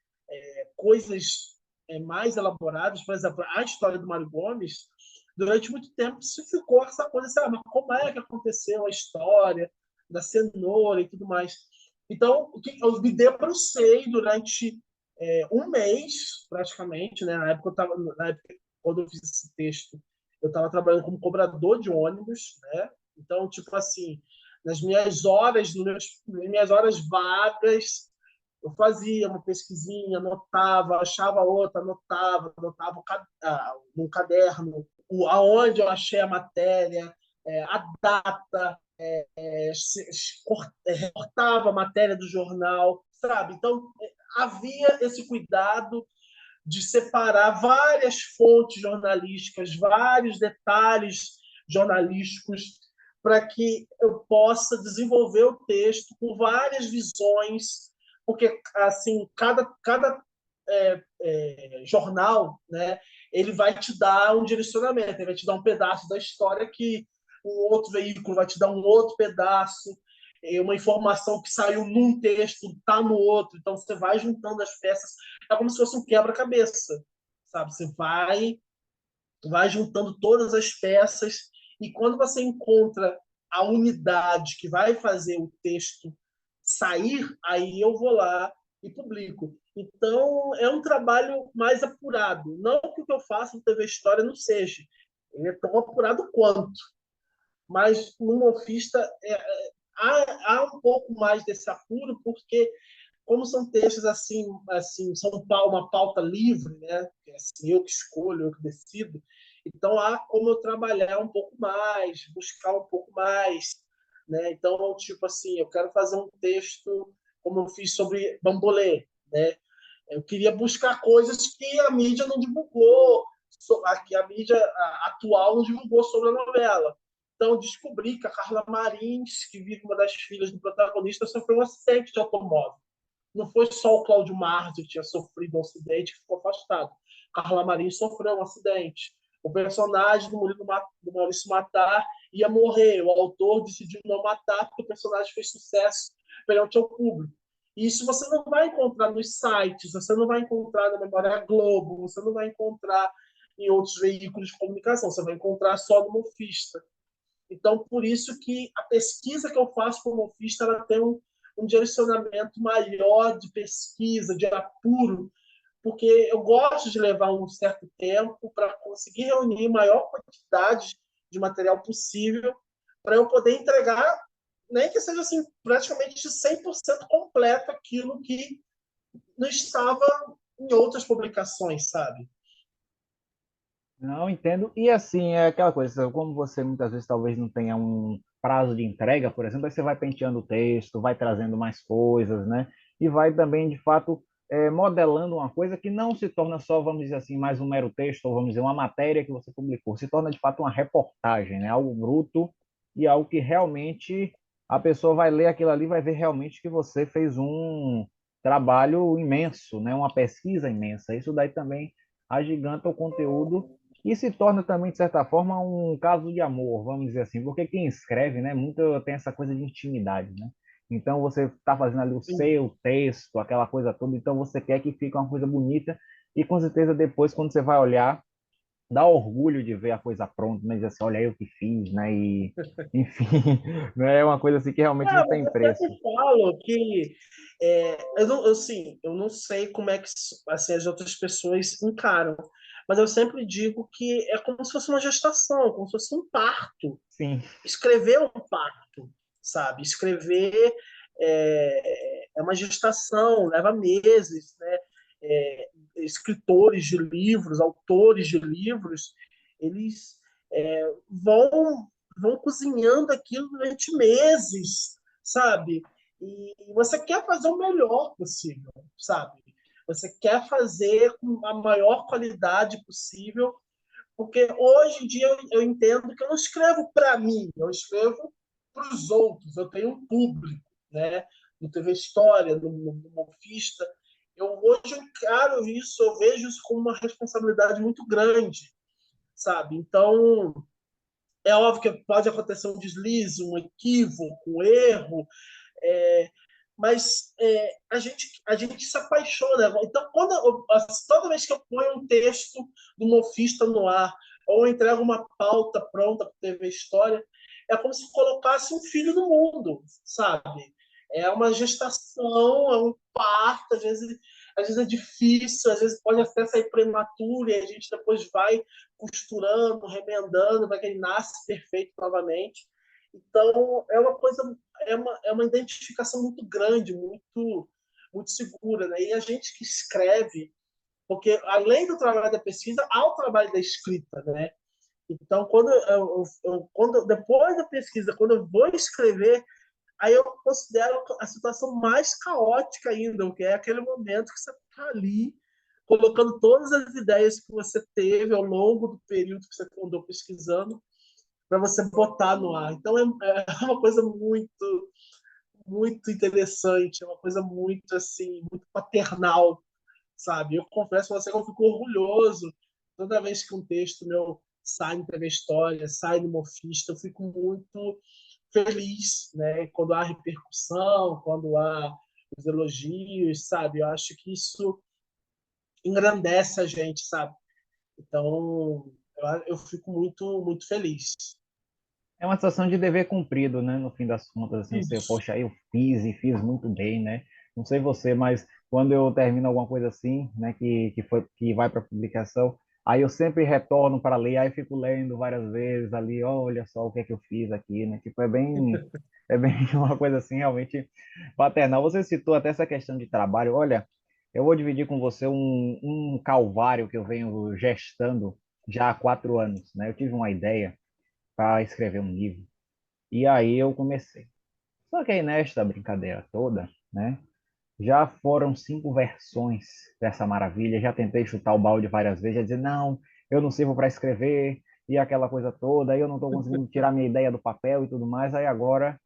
coisas mais elaboradas, por exemplo, a história do Mário Gomes, durante muito tempo se ficou essa coisa, assim, mas como é que aconteceu a história da cenoura e tudo mais. Então, eu me debrucei durante um mês, praticamente, né? Na época, quando eu fiz esse texto, eu estava trabalhando como cobrador de ônibus, né? Então, tipo assim, nas minhas horas vagas, eu fazia uma pesquisinha, anotava, achava outra, anotava num caderno aonde eu achei a matéria, a data, recortava a matéria do jornal, sabe? Então, havia esse cuidado de separar várias fontes jornalísticas, vários detalhes jornalísticos, para que eu possa desenvolver o texto com várias visões, porque assim cada jornal, né, ele vai te dar um direcionamento, ele vai te dar um pedaço da história que um outro veículo vai te dar um outro pedaço, uma informação que saiu num texto está no outro, então você vai juntando as peças, é como se fosse um quebra-cabeça, sabe? Você vai juntando todas as peças e quando você encontra a unidade que vai fazer o texto sair, aí eu vou lá e publico. Então, é um trabalho mais apurado. Não que o que eu faço no TV História não seja. Ele é tão apurado quanto. Mas no Mofista há um pouco mais desse apuro, porque como são textos assim são uma pauta livre, né? Assim, eu que escolho, eu que decido. Então há como eu trabalhar um pouco mais, buscar um pouco mais, né? Então tipo assim, eu quero fazer um texto como eu fiz sobre bambolê, né? Eu queria buscar coisas que a mídia não divulgou, que a mídia atual não divulgou sobre a novela. Então, descobri que a Carla Marins, que vive uma das filhas do protagonista, sofreu um acidente de automóvel. Não foi só o Cláudio Marzo que tinha sofrido um acidente e ficou afastado. Carla Marins sofreu um acidente. O personagem do Maurício Matar ia morrer. O autor decidiu não matar porque o personagem fez sucesso perante o público. Isso você não vai encontrar nos sites, você não vai encontrar na Memória Globo, você não vai encontrar em outros veículos de comunicação, você vai encontrar só no Mofista. Então, por isso que a pesquisa que eu faço como Mofista ela tem um direcionamento maior de pesquisa, de apuro, porque eu gosto de levar um certo tempo para conseguir reunir a maior quantidade de material possível para eu poder entregar, nem que seja assim, praticamente 100% completo aquilo que não estava em outras publicações, sabe? Não entendo. E assim, é aquela coisa, como você muitas vezes talvez não tenha um prazo de entrega, por exemplo, aí você vai penteando o texto, vai trazendo mais coisas, né? E vai também, de fato, modelando uma coisa que não se torna só, vamos dizer assim, mais um mero texto, ou vamos dizer, uma matéria que você publicou, se torna de fato uma reportagem, né? Algo bruto e algo que realmente a pessoa vai ler aquilo ali, vai ver realmente que você fez um trabalho imenso, né? Uma pesquisa imensa. Isso daí também agiganta o conteúdo e se torna também, de certa forma, um caso de amor, vamos dizer assim, porque quem escreve, né, muito tem essa coisa de intimidade, né? Então você está fazendo ali o seu texto, aquela coisa toda, então você quer que fique uma coisa bonita e com certeza depois, quando você vai olhar, dá orgulho de ver a coisa pronta, né? Dizer assim, olha eu que fiz, né? E, enfim, né? É uma coisa assim que realmente não Mas tem eu preço. sempre falo que eu não sei como é que assim, as outras pessoas encaram, mas eu sempre digo que é como se fosse uma gestação, como se fosse um parto. Sim, Escrever é um parto, sabe? Escrever é uma gestação, leva meses, né? Escritores de livros, autores de livros, eles vão cozinhando aquilo durante meses, sabe? E você quer fazer o melhor possível, sabe? Você quer fazer com a maior qualidade possível, porque hoje em dia eu entendo que eu não escrevo para mim, eu escrevo para os outros, eu tenho um público, né? No TV História, no Mofista. Hoje eu encaro isso, eu vejo isso como uma responsabilidade muito grande, sabe? Então, é óbvio que pode acontecer um deslize, um equívoco, um erro, é, mas a gente se apaixona. Então, toda vez que eu ponho um texto do Mofista no ar, ou eu entrego uma pauta pronta para TV História, é como se colocasse um filho no mundo, sabe? É uma gestação, é um parto, às vezes é difícil, às vezes pode até sair prematuro, e a gente depois vai costurando, remendando, para que ele nasce perfeito novamente. Então, é uma identificação muito grande, muito segura, né? E a gente que escreve, porque além do trabalho da pesquisa, há o trabalho da escrita, né? Então, depois da pesquisa, quando eu vou escrever, aí eu considero a situação mais caótica ainda, porque é aquele momento que você está ali colocando todas as ideias que você teve ao longo do período que você andou pesquisando para você botar no ar. Então é uma coisa muito interessante, é uma coisa muito assim, muito paternal, sabe? Eu confesso a você que eu fico orgulhoso toda vez que um texto meu sai no TV História, sai no Mofista, eu fico muito feliz, né? Quando há repercussão, quando há os elogios, sabe? Eu acho que isso engrandece a gente, sabe? Então, eu fico muito feliz. é uma sensação de dever cumprido, né? No fim das contas, assim, você, Isso. poxa, eu fiz e fiz muito bem, né? Não sei você, mas quando eu termino alguma coisa assim, né, que vai para publicação, aí eu sempre retorno para ler, aí eu fico lendo várias vezes ali, olha só o que é que eu fiz aqui, né? Tipo, é bem uma coisa assim realmente paternal. Você citou até essa questão de trabalho. Olha, eu vou dividir com você um calvário que eu venho gestando já há 4 anos, né? Eu tive uma ideia para escrever um livro. E aí eu comecei. Só que aí nesta brincadeira toda, né? Já foram 5 versões dessa maravilha. Já tentei chutar o balde várias vezes, já dizer, não, eu não sirvo para escrever, e aquela coisa toda, aí eu não estou conseguindo tirar minha ideia do papel e tudo mais. Aí agora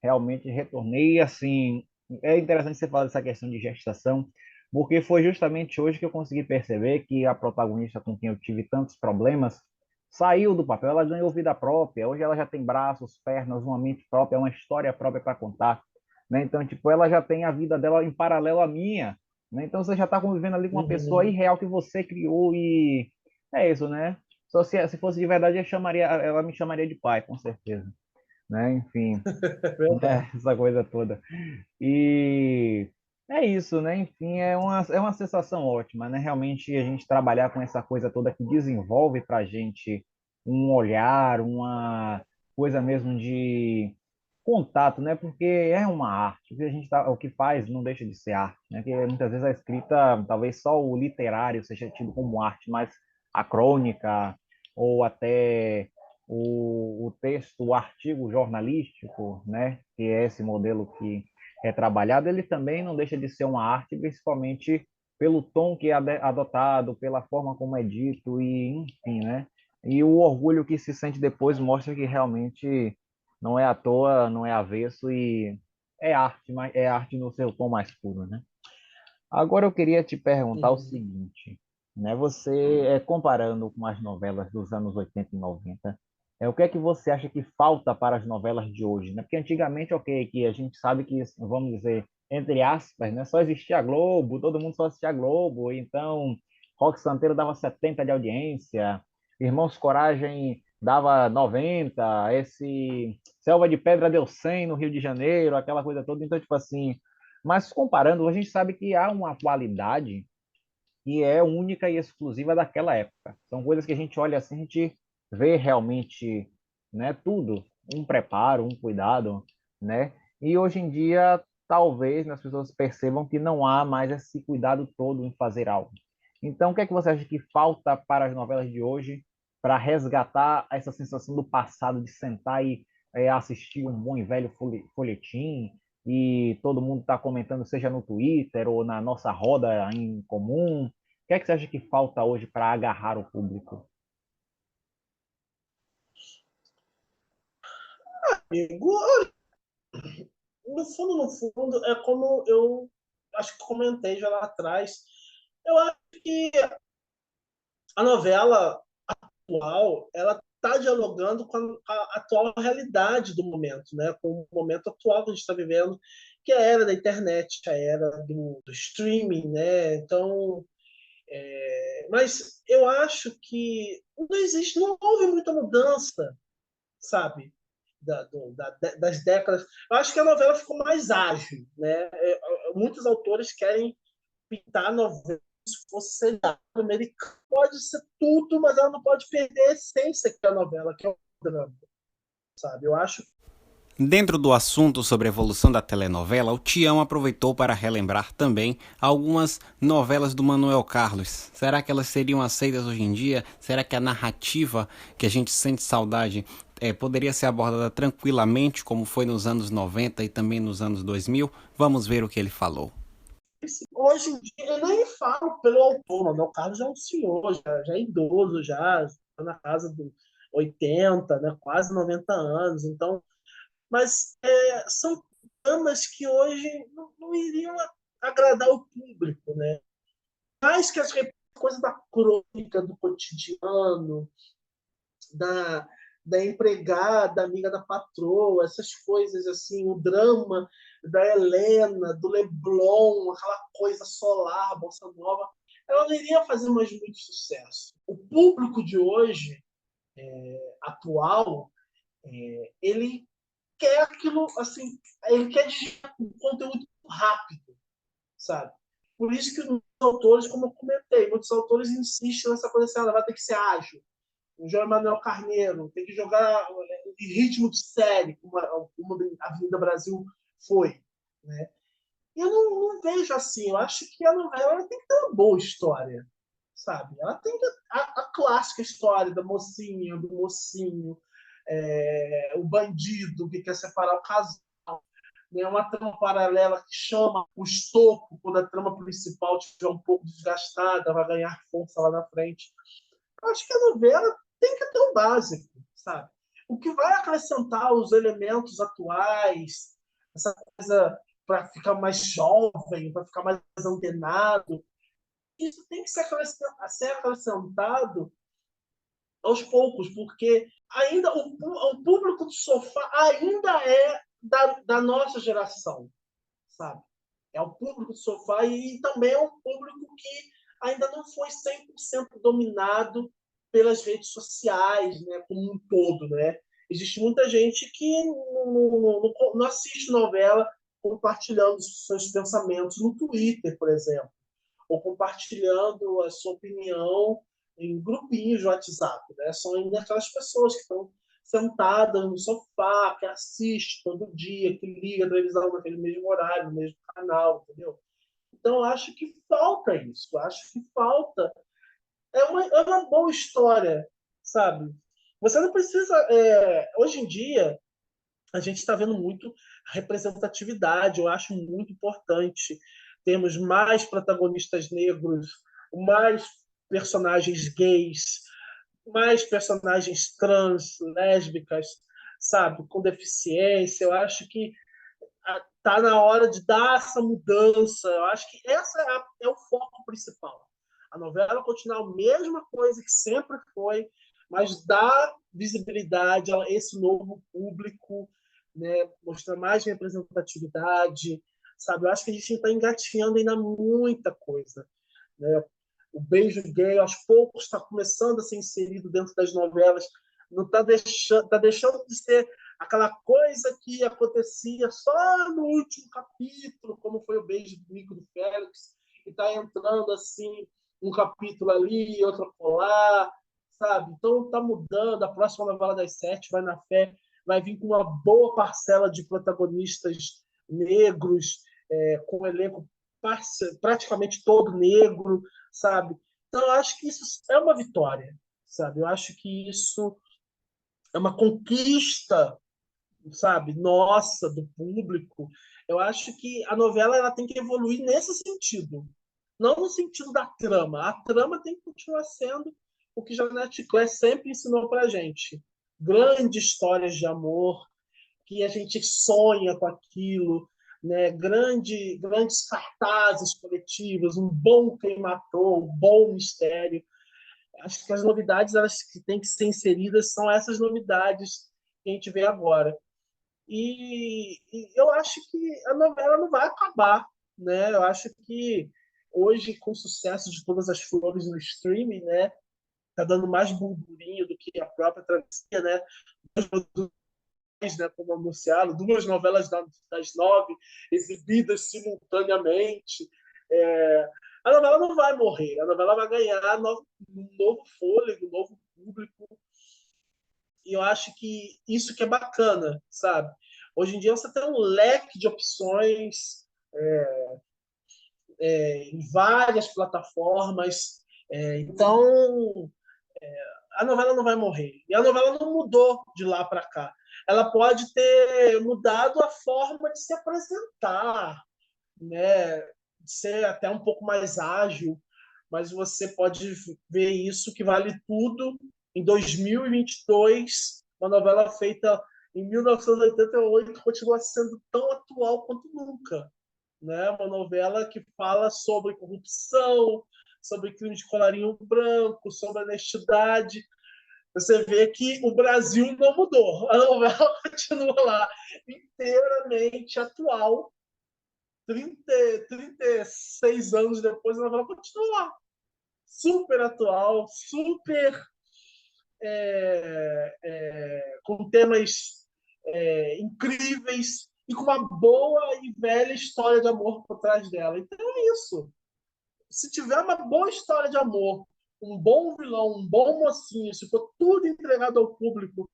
realmente retornei. Assim, é interessante você falar dessa questão de gestação, porque foi justamente hoje que eu consegui perceber que a protagonista com quem eu tive tantos problemas saiu do papel, ela ganhou vida própria. Hoje ela já tem braços, pernas, uma mente própria, uma história própria para contar, né? Então, tipo, ela já tem a vida dela em paralelo à minha, né? Então você já está convivendo ali com uma pessoa Uhum. irreal que você criou e é isso, né? Só se fosse de verdade, ela me chamaria de pai, com certeza. né? Enfim, É verdade. né? Essa coisa toda. E é isso, né? Enfim, é uma sensação ótima, né? Realmente a gente trabalhar com essa coisa toda que desenvolve para a gente um olhar, uma coisa mesmo de contato, né? Porque é uma arte. O que a gente o que faz não deixa de ser arte, né? Que muitas vezes a escrita, talvez só o literário seja tido como arte, mas a crônica ou até o texto, o artigo jornalístico, né? Que é esse modelo que é trabalhado, ele também não deixa de ser uma arte, principalmente pelo tom que é adotado, pela forma como é dito e enfim, né? E o orgulho que se sente depois mostra que realmente não é à toa, não é avesso e é arte, mas é arte no seu tom mais puro, né? Agora eu queria te perguntar o Uhum. seguinte, né? Você, comparando com as novelas dos anos 80 e 90, o que é que você acha que falta para as novelas de hoje, né? Porque antigamente, ok, que a gente sabe que, vamos dizer, entre aspas, né? Só existia a Globo, todo mundo só assistia a Globo, então Rock Santeiro dava 70 de audiência, Irmãos Coragem dava 90, esse Selva de Pedra deu 100 no Rio de Janeiro, aquela coisa toda, então, tipo assim, mas comparando, a gente sabe que há uma qualidade que é única e exclusiva daquela época. São coisas que a gente olha assim, a gente vê realmente, né, tudo, um preparo, um cuidado, né? E hoje em dia, talvez as pessoas percebam que não há mais esse cuidado todo em fazer algo. Então, o que é que você acha que falta para as novelas de hoje para resgatar essa sensação do passado de sentar e assistir um bom e velho folhetim e todo mundo está comentando, seja no Twitter ou na nossa roda em comum? O que é que você acha que falta hoje para agarrar o público? Amigo, no fundo, é como eu acho que comentei já lá atrás. Eu acho que a novela atual, ela está dialogando com a atual realidade do momento, né? Com o momento atual que a gente está vivendo, que é a era da internet, a era do streaming, né? Então, mas eu acho que não existe, não houve muita mudança, sabe? Das décadas. Eu acho que a novela ficou mais ágil, né? Muitos autores querem pintar a novela se fosse seriado americano. Pode ser tudo, mas ela não pode perder a essência que é a novela, que é o drama, sabe? Eu acho. Dentro do assunto sobre a evolução da telenovela, o Tião aproveitou para relembrar também algumas novelas do Manuel Carlos. Será que elas seriam aceitas hoje em dia? Será que a narrativa que a gente sente saudade poderia ser abordada tranquilamente, como foi nos anos 90 e também nos anos 2000? Vamos ver o que ele falou. Hoje em dia, eu nem falo pelo autor, mas o meu Carlos já é um senhor, já é idoso, já está na casa dos 80, né, quase 90 anos. Então, mas são dramas que hoje não iriam agradar o público, né? Mais que as coisas da crônica, do cotidiano, da, da empregada, amiga da patroa, essas coisas assim, o drama da Helena, do Leblon, aquela coisa solar, bossa nova, ela não iria fazer mais muito sucesso. O público de hoje, atual, ele quer aquilo, assim, ele quer um conteúdo rápido, sabe? Por isso que os autores, como eu comentei, muitos autores insistem nessa coisa assim, ela vai ter que ser ágil. O João Emanuel Carneiro tem que jogar em ritmo de série, como a Avenida Brasil foi. Né? E eu não vejo assim. Eu acho que a novela tem que ter uma boa história, sabe? Ela tem a clássica história da mocinha, do mocinho, o bandido que quer separar o casal, né? Uma trama paralela que chama o estopo quando a trama principal estiver um pouco desgastada, vai ganhar força lá na frente. Eu acho que a novela tem que ter um básico, sabe? O que vai acrescentar os elementos atuais, essa coisa para ficar mais jovem, para ficar mais antenado, isso tem que ser acrescentado aos poucos, porque ainda o público do sofá ainda é da nossa geração, sabe? É o público do sofá e também é um público que ainda não foi 100% dominado pelas redes sociais, né, como um todo, né? Existe muita gente que não assiste novela compartilhando seus pensamentos no Twitter, por exemplo, ou compartilhando a sua opinião em grupinhos de WhatsApp, né? São ainda aquelas pessoas que estão sentadas no sofá, que assiste todo dia, que liga a televisão naquele mesmo horário, no mesmo canal, entendeu? Então, eu acho que falta isso. Eu acho que falta. É uma boa história, sabe? Você não precisa. Hoje em dia, a gente está vendo muito representatividade. Eu acho muito importante termos mais protagonistas negros, mais personagens gays, mais personagens trans, lésbicas, sabe, com deficiência. Eu acho que tá na hora de dar essa mudança. Eu acho que essa é o foco principal. A novela continuar a mesma coisa que sempre foi, mas dar visibilidade a esse novo público, né? Mostrar mais representatividade, sabe? Eu acho que a gente está engatinhando ainda muita coisa, né? O beijo gay, aos poucos, está começando a ser inserido dentro das novelas, não tá deixando de ser aquela coisa que acontecia só no último capítulo, como foi o beijo do Nico do Félix, e está entrando assim, um capítulo ali, outro colar, sabe? Então está mudando, a próxima novela das sete vai na fé, vai vir com uma boa parcela de protagonistas negros, com um elenco praticamente todo negro, sabe? Então, eu acho que isso é uma vitória, sabe? Eu acho que isso é uma conquista, sabe? Nossa, do público. Eu acho que a novela ela tem que evoluir nesse sentido, não no sentido da trama. A trama tem que continuar sendo o que Janete Claire sempre ensinou para gente. Grandes histórias de amor, que a gente sonha com aquilo, né? Grandes cartazes coletivos, um bom quem matou, um bom mistério. Acho que as novidades elas que têm que ser inseridas são essas novidades que a gente vê agora. E eu acho que a novela não vai acabar, né? Eu acho que hoje, com o sucesso de Todas as Flores no streaming, né? Tá dando mais burburinho do que a própria travessia, né? Né, como anunciaram, duas novelas das nove exibidas simultaneamente. É, a novela não vai morrer, a novela vai ganhar um novo fôlego, um novo público, e eu acho que isso que é bacana, sabe? Hoje em dia você tem um leque de opções em várias plataformas, então a novela não vai morrer. E a novela não mudou de lá para cá. Ela pode ter mudado a forma de se apresentar, né? De ser até um pouco mais ágil, mas você pode ver isso que vale tudo em 2022, uma novela feita em 1988 continua sendo tão atual quanto nunca, né? Uma novela que fala sobre corrupção, sobre crime de colarinho branco, sobre honestidade. Você vê que o Brasil não mudou. A novela continua lá, inteiramente atual. 36 anos depois, a novela continua lá. Super atual, super com temas incríveis e com uma boa e velha história de amor por trás dela. Então é isso. Se tiver uma boa história de amor, um bom vilão, um bom mocinho, se for tudo entregado ao público,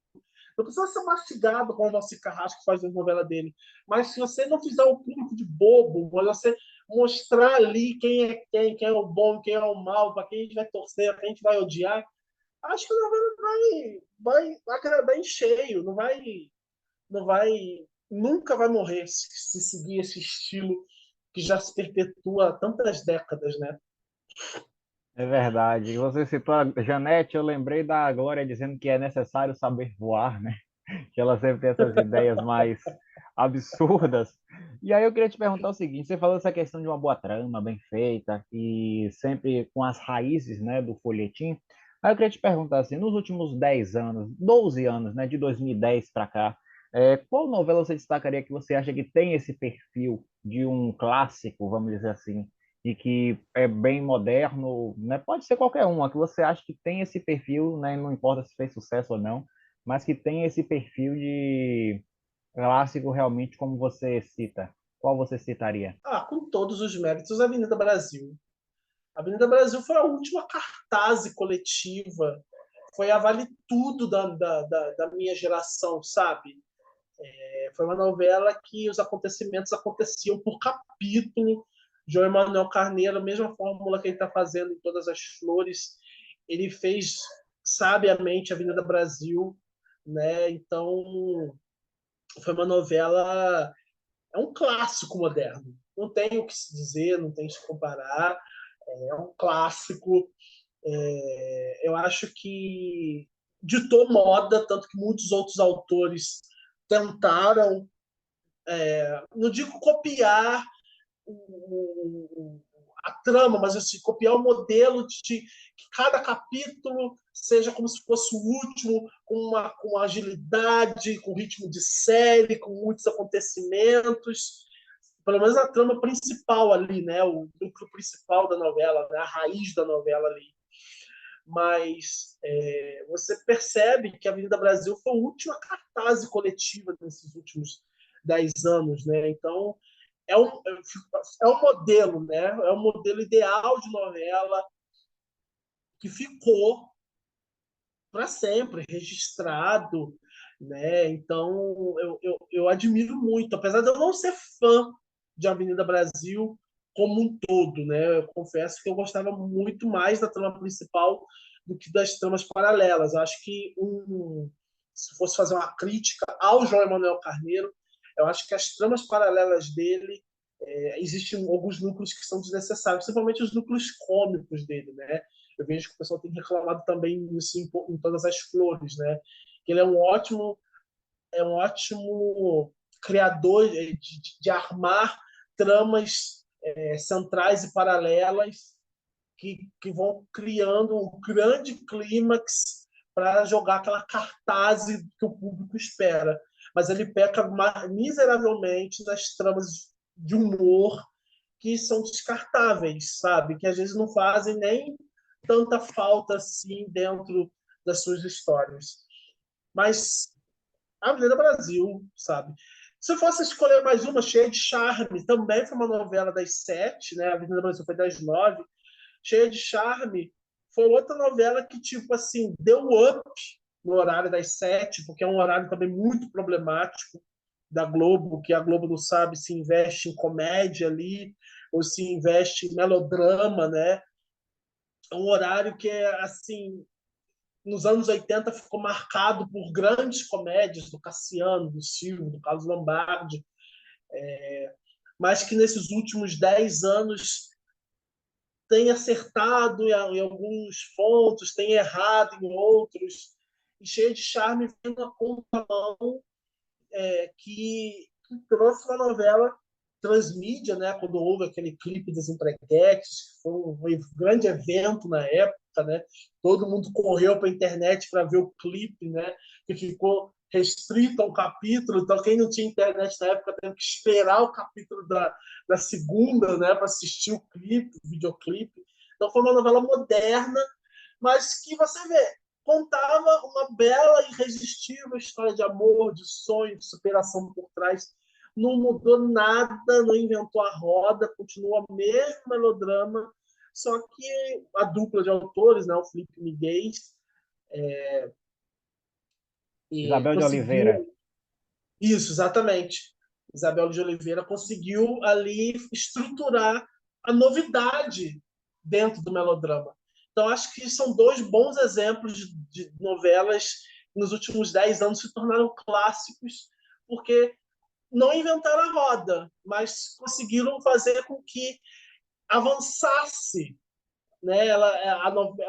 não precisa ser mastigado como o Valci Carrasco faz na novela dele. Mas se você não fizer o público de bobo, você mostrar ali quem é o bom, quem é o mal, para quem a gente vai torcer, para quem a gente vai odiar, acho que a novela vai agradar em cheio, não vai, nunca vai morrer se seguir esse estilo que já se perpetua há tantas décadas, né? É verdade. E você citou a Janete, eu lembrei da Glória dizendo que é necessário saber voar, né? Que ela sempre tem essas ideias mais absurdas. E aí eu queria te perguntar o seguinte: você falou essa questão de uma boa trama, bem feita, e sempre com as raízes, né, do folhetim. Aí eu queria te perguntar assim, nos últimos 10 anos, 12 anos, né, de 2010 para cá, qual novela você destacaria que você acha que tem esse perfil de um clássico, vamos dizer assim, e que é bem moderno, né? Pode ser qualquer uma, que você acha que tem esse perfil, né? Não importa se fez sucesso ou não, mas que tem esse perfil de clássico realmente como você cita. Qual você citaria? Com todos os méritos, a Avenida Brasil. A Avenida Brasil foi a última cartaz coletiva, foi a vale tudo da minha geração, sabe? Foi uma novela que os acontecimentos aconteciam por capítulo. João Emanuel Carneiro, a mesma fórmula que ele está fazendo em Todas as Flores, ele fez sabiamente a Avenida Brasil, né? Então, foi uma novela, é um clássico moderno. Não tem o que se dizer, não tem o que se comparar. É um clássico. Eu acho que ditou moda, tanto que muitos outros autores tentaram, não digo copiar a trama, mas assim, copiar o modelo de que cada capítulo seja como se fosse o último, com agilidade, com ritmo de série, com muitos acontecimentos. Pelo menos a trama principal ali, né? O núcleo principal da novela, né? A raiz da novela ali. Mas você percebe que a Avenida Brasil foi a última cartaz coletiva nesses últimos 10 anos, né? Então, é um modelo, né? É um modelo ideal de novela que ficou para sempre registrado, né? Então, eu admiro muito, apesar de eu não ser fã de Avenida Brasil como um todo, né? Eu confesso que eu gostava muito mais da trama principal do que das tramas paralelas. Eu acho que se fosse fazer uma crítica ao João Emanuel Carneiro, eu acho que as tramas paralelas dele existem alguns núcleos que são desnecessários, principalmente os núcleos cômicos dele, né? Eu vejo que o pessoal tem reclamado também isso em Todas as Flores, né? Que ele é um ótimo criador de armar tramas centrais e paralelas que vão criando um grande clímax para jogar aquela cartaz que o público espera. Mas ele peca miseravelmente nas tramas de humor que são descartáveis, sabe? Que às vezes não fazem nem tanta falta assim dentro das suas histórias. Mas a Avenida Brasil, sabe? Se eu fosse escolher mais uma, Cheia de Charme, também foi uma novela das 7, né? A Avenida Brasil foi das 9. Cheia de Charme foi outra novela que, tipo assim, deu up no horário das 7, porque é um horário também muito problemático da Globo, que a Globo não sabe se investe em comédia ali ou se investe em melodrama, né? É um horário que é assim, nos anos 80 ficou marcado por grandes comédias do Cassiano, do Silvio, do Carlos Lombardi, mas que nesses últimos 10 anos tem acertado em alguns pontos, tem errado em outros, e Cheia de Charme vem na contramão que trouxe uma novela transmídia, né, quando houve aquele clipe das Empreguetes, que foi um grande evento na época, né? Todo mundo correu para a internet para ver o clipe, né? Que ficou restrito a um capítulo, então quem não tinha internet na época teve que esperar o capítulo da segunda, né, para assistir o clipe, o videoclipe. Então foi uma novela moderna, mas que você vê, contava uma bela e irresistível história de amor, de sonho, de superação por trás. Não mudou nada, não inventou a roda, continua o mesmo melodrama, só que a dupla de autores, né, o Felipe Miguel, Isabel de conseguiu Oliveira. isso, exatamente. Isabel de Oliveira conseguiu ali estruturar a novidade dentro do melodrama. Então, acho que são dois bons exemplos de novelas que nos últimos 10 anos se tornaram clássicos, porque não inventaram a roda, mas conseguiram fazer com que avançasse, né?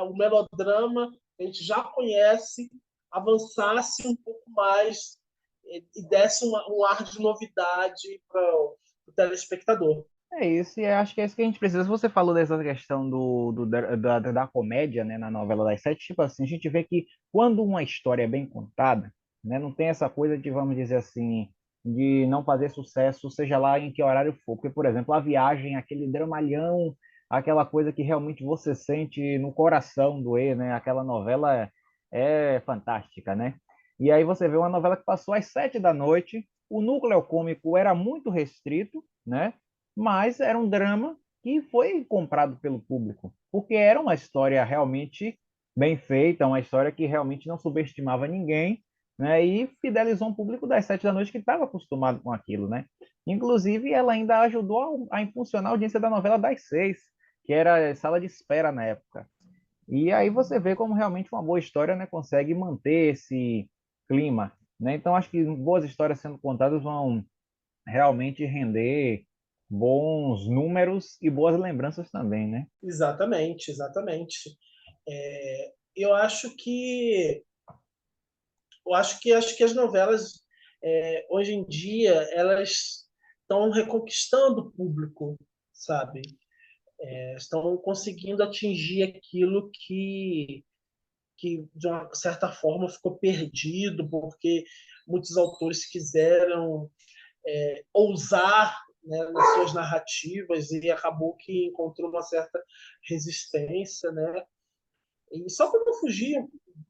O melodrama a gente já conhece, avançasse um pouco mais e desse um ar de novidade para o telespectador. É isso, e acho que é isso que a gente precisa. Você falou dessa questão da comédia, né, na novela das 7, tipo assim, a gente vê que quando uma história é bem contada, né, não tem essa coisa de, vamos dizer assim, de não fazer sucesso, seja lá em que horário for. Porque, por exemplo, A Viagem, aquele dramalhão, aquela coisa que realmente você sente no coração doer, né, aquela novela é fantástica, né? E aí você vê uma novela que passou às 7 da noite, o núcleo cômico era muito restrito, né? Mas era um drama que foi comprado pelo público, porque era uma história realmente bem feita, uma história que realmente não subestimava ninguém, né? E fidelizou um público das 7 da noite que estava acostumado com aquilo, né? Inclusive, ela ainda ajudou a impulsionar a audiência da novela das 6, que era sala de espera na época. E aí você vê como realmente uma boa história, né, consegue manter esse clima, né? Então acho que boas histórias sendo contadas vão realmente render bons números e boas lembranças também, né? Exatamente, exatamente. Eu acho que acho que as novelas hoje em dia elas estão reconquistando o público, sabe? Estão conseguindo atingir aquilo que de uma certa forma ficou perdido porque muitos autores quiseram ousar, né, nas suas narrativas e acabou que encontrou uma certa resistência, né? E só para não fugir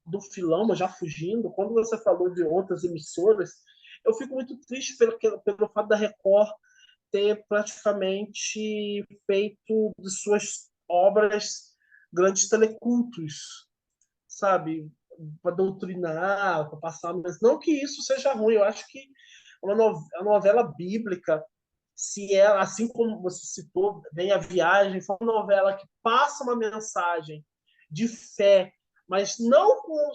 do filão, mas já fugindo, quando você falou de outras emissoras, eu fico muito triste pelo fato da Record ter praticamente feito de suas obras grandes telecultos, sabe? Para doutrinar, para passar. Mas não que isso seja ruim, eu acho que a novela bíblica, se ela, assim como você citou, bem A Viagem, foi uma novela que passa uma mensagem de fé, mas não com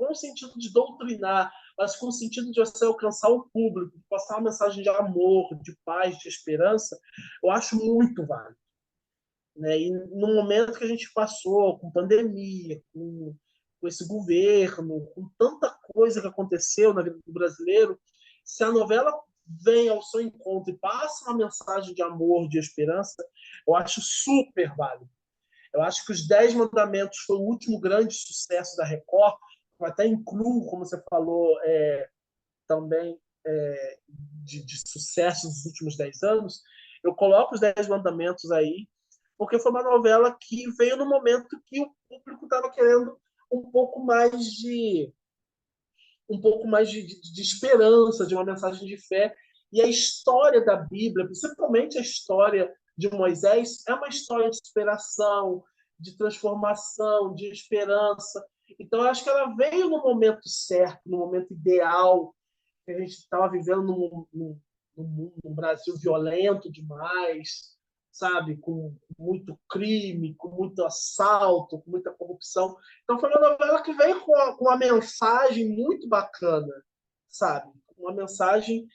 o sentido de doutrinar, mas com o sentido de você alcançar o público, de passar uma mensagem de amor, de paz, de esperança, eu acho muito válido. Né? E no momento que a gente passou com pandemia, com esse governo, com tanta coisa que aconteceu na vida do brasileiro, se a novela vem ao seu encontro e passa uma mensagem de amor, de esperança, eu acho super válido. Eu acho que os Dez Mandamentos foi o último grande sucesso da Record, eu até incluo, como você falou, também de sucesso dos últimos 10 anos, eu coloco os Dez Mandamentos aí, porque foi uma novela que veio no momento que o público estava querendo um pouco mais de de esperança, de uma mensagem de fé. E a história da Bíblia, principalmente a história de Moisés, é uma história de superação, de transformação, de esperança. Então, eu acho que ela veio no momento certo, no momento ideal, que a gente estava vivendo num Brasil violento demais, sabe, com muito crime, com muito assalto, com muita corrupção. Então foi uma novela que veio com uma mensagem muito bacana, sabe, uma mensagem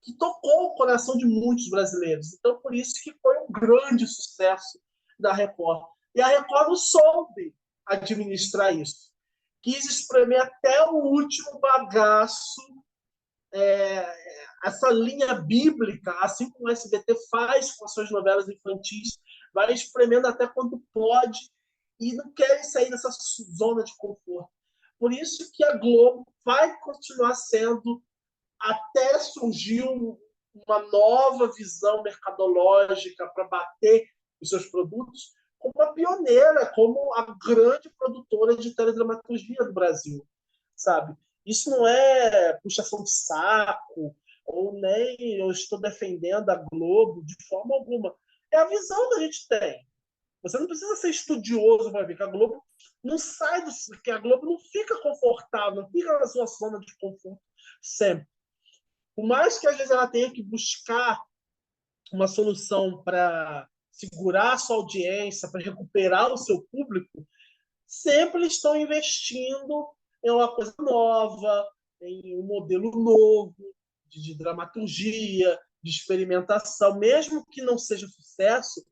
que tocou o coração de muitos brasileiros. Então por isso que foi um grande sucesso da Record. E a Record não soube administrar isso. Quis espremer até o último bagaço essa linha bíblica, assim como o SBT faz com as suas novelas infantis, vai espremendo até quando pode e não querem sair dessa zona de conforto. Por isso que a Globo vai continuar sendo, até surgir uma nova visão mercadológica para bater os seus produtos, como uma pioneira, como a grande produtora de teledramaturgia do Brasil, sabe? Isso não é puxação de saco, ou nem eu estou defendendo a Globo de forma alguma. É a visão que a gente tem. Você não precisa ser estudioso para ver que a Globo não sai do. Que a Globo não fica confortável, não fica na sua zona de conforto sempre. Por mais que às vezes ela tenha que buscar uma solução para segurar a sua audiência, para recuperar o seu público, sempre estão investindo em uma coisa nova, em um modelo novo de dramaturgia, de experimentação, mesmo que não seja sucesso,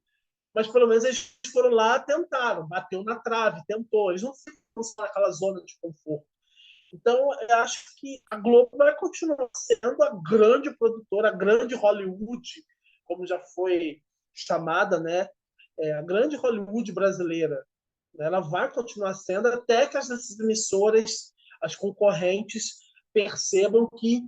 mas pelo menos eles foram lá, tentaram, bateu na trave, tentou, eles não ficam naquela zona de conforto. Então, eu acho que a Globo vai continuar sendo a grande produtora, a grande Hollywood, como já foi chamada, né? A grande Hollywood brasileira. Ela vai continuar sendo até que as emissoras, as concorrentes, percebam que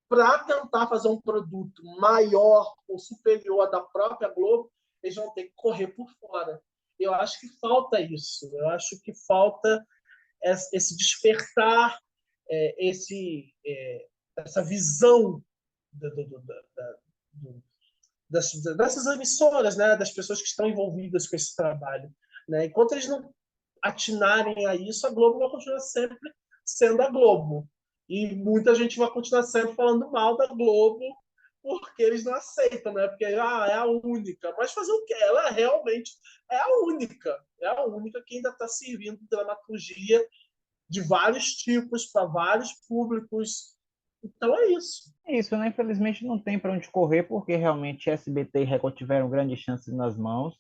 para tentar fazer um produto maior ou superior à da própria Globo, eles vão ter que correr por fora. Eu acho que falta isso. Eu acho que falta esse despertar essa visão do, do, do, do, dessas emissoras, né, das pessoas que estão envolvidas com esse trabalho, né? Enquanto eles não atinarem a isso, a Globo vai continuar sempre sendo a Globo. E muita gente vai continuar sempre falando mal da Globo porque eles não aceitam, né? Porque é a única. Mas fazer o quê? Ela realmente é a única. É a única que ainda está servindo dramaturgia de vários tipos, para vários públicos. Então é isso. É isso, né? Infelizmente não tem para onde correr, porque realmente SBT e Record tiveram grandes chances nas mãos,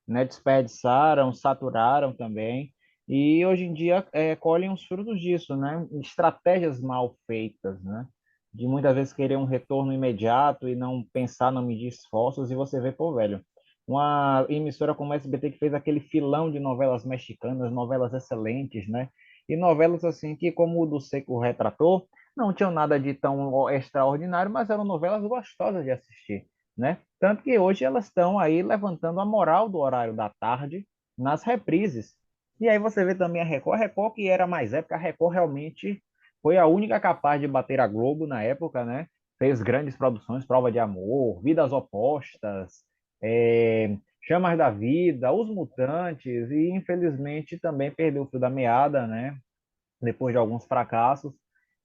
né? Desperdiçaram, saturaram também, e hoje em dia colhem os frutos disso, né? Estratégias mal feitas, né? De muitas vezes querer um retorno imediato e não pensar, não medir esforços, e você vê, pô, velho, uma emissora como a SBT que fez aquele filão de novelas mexicanas, novelas excelentes, né? E novelas assim que, como o do Seco retratou, não tinham nada de tão extraordinário, mas eram novelas gostosas de assistir, né? Tanto que hoje elas estão aí levantando a moral do horário da tarde nas reprises. E aí você vê também a Record que era mais época, a Record realmente foi a única capaz de bater a Globo na época, né? Fez grandes produções, Prova de Amor, Vidas Opostas, Chamas da Vida, Os Mutantes, e infelizmente também perdeu o fio da meada, né? Depois de alguns fracassos,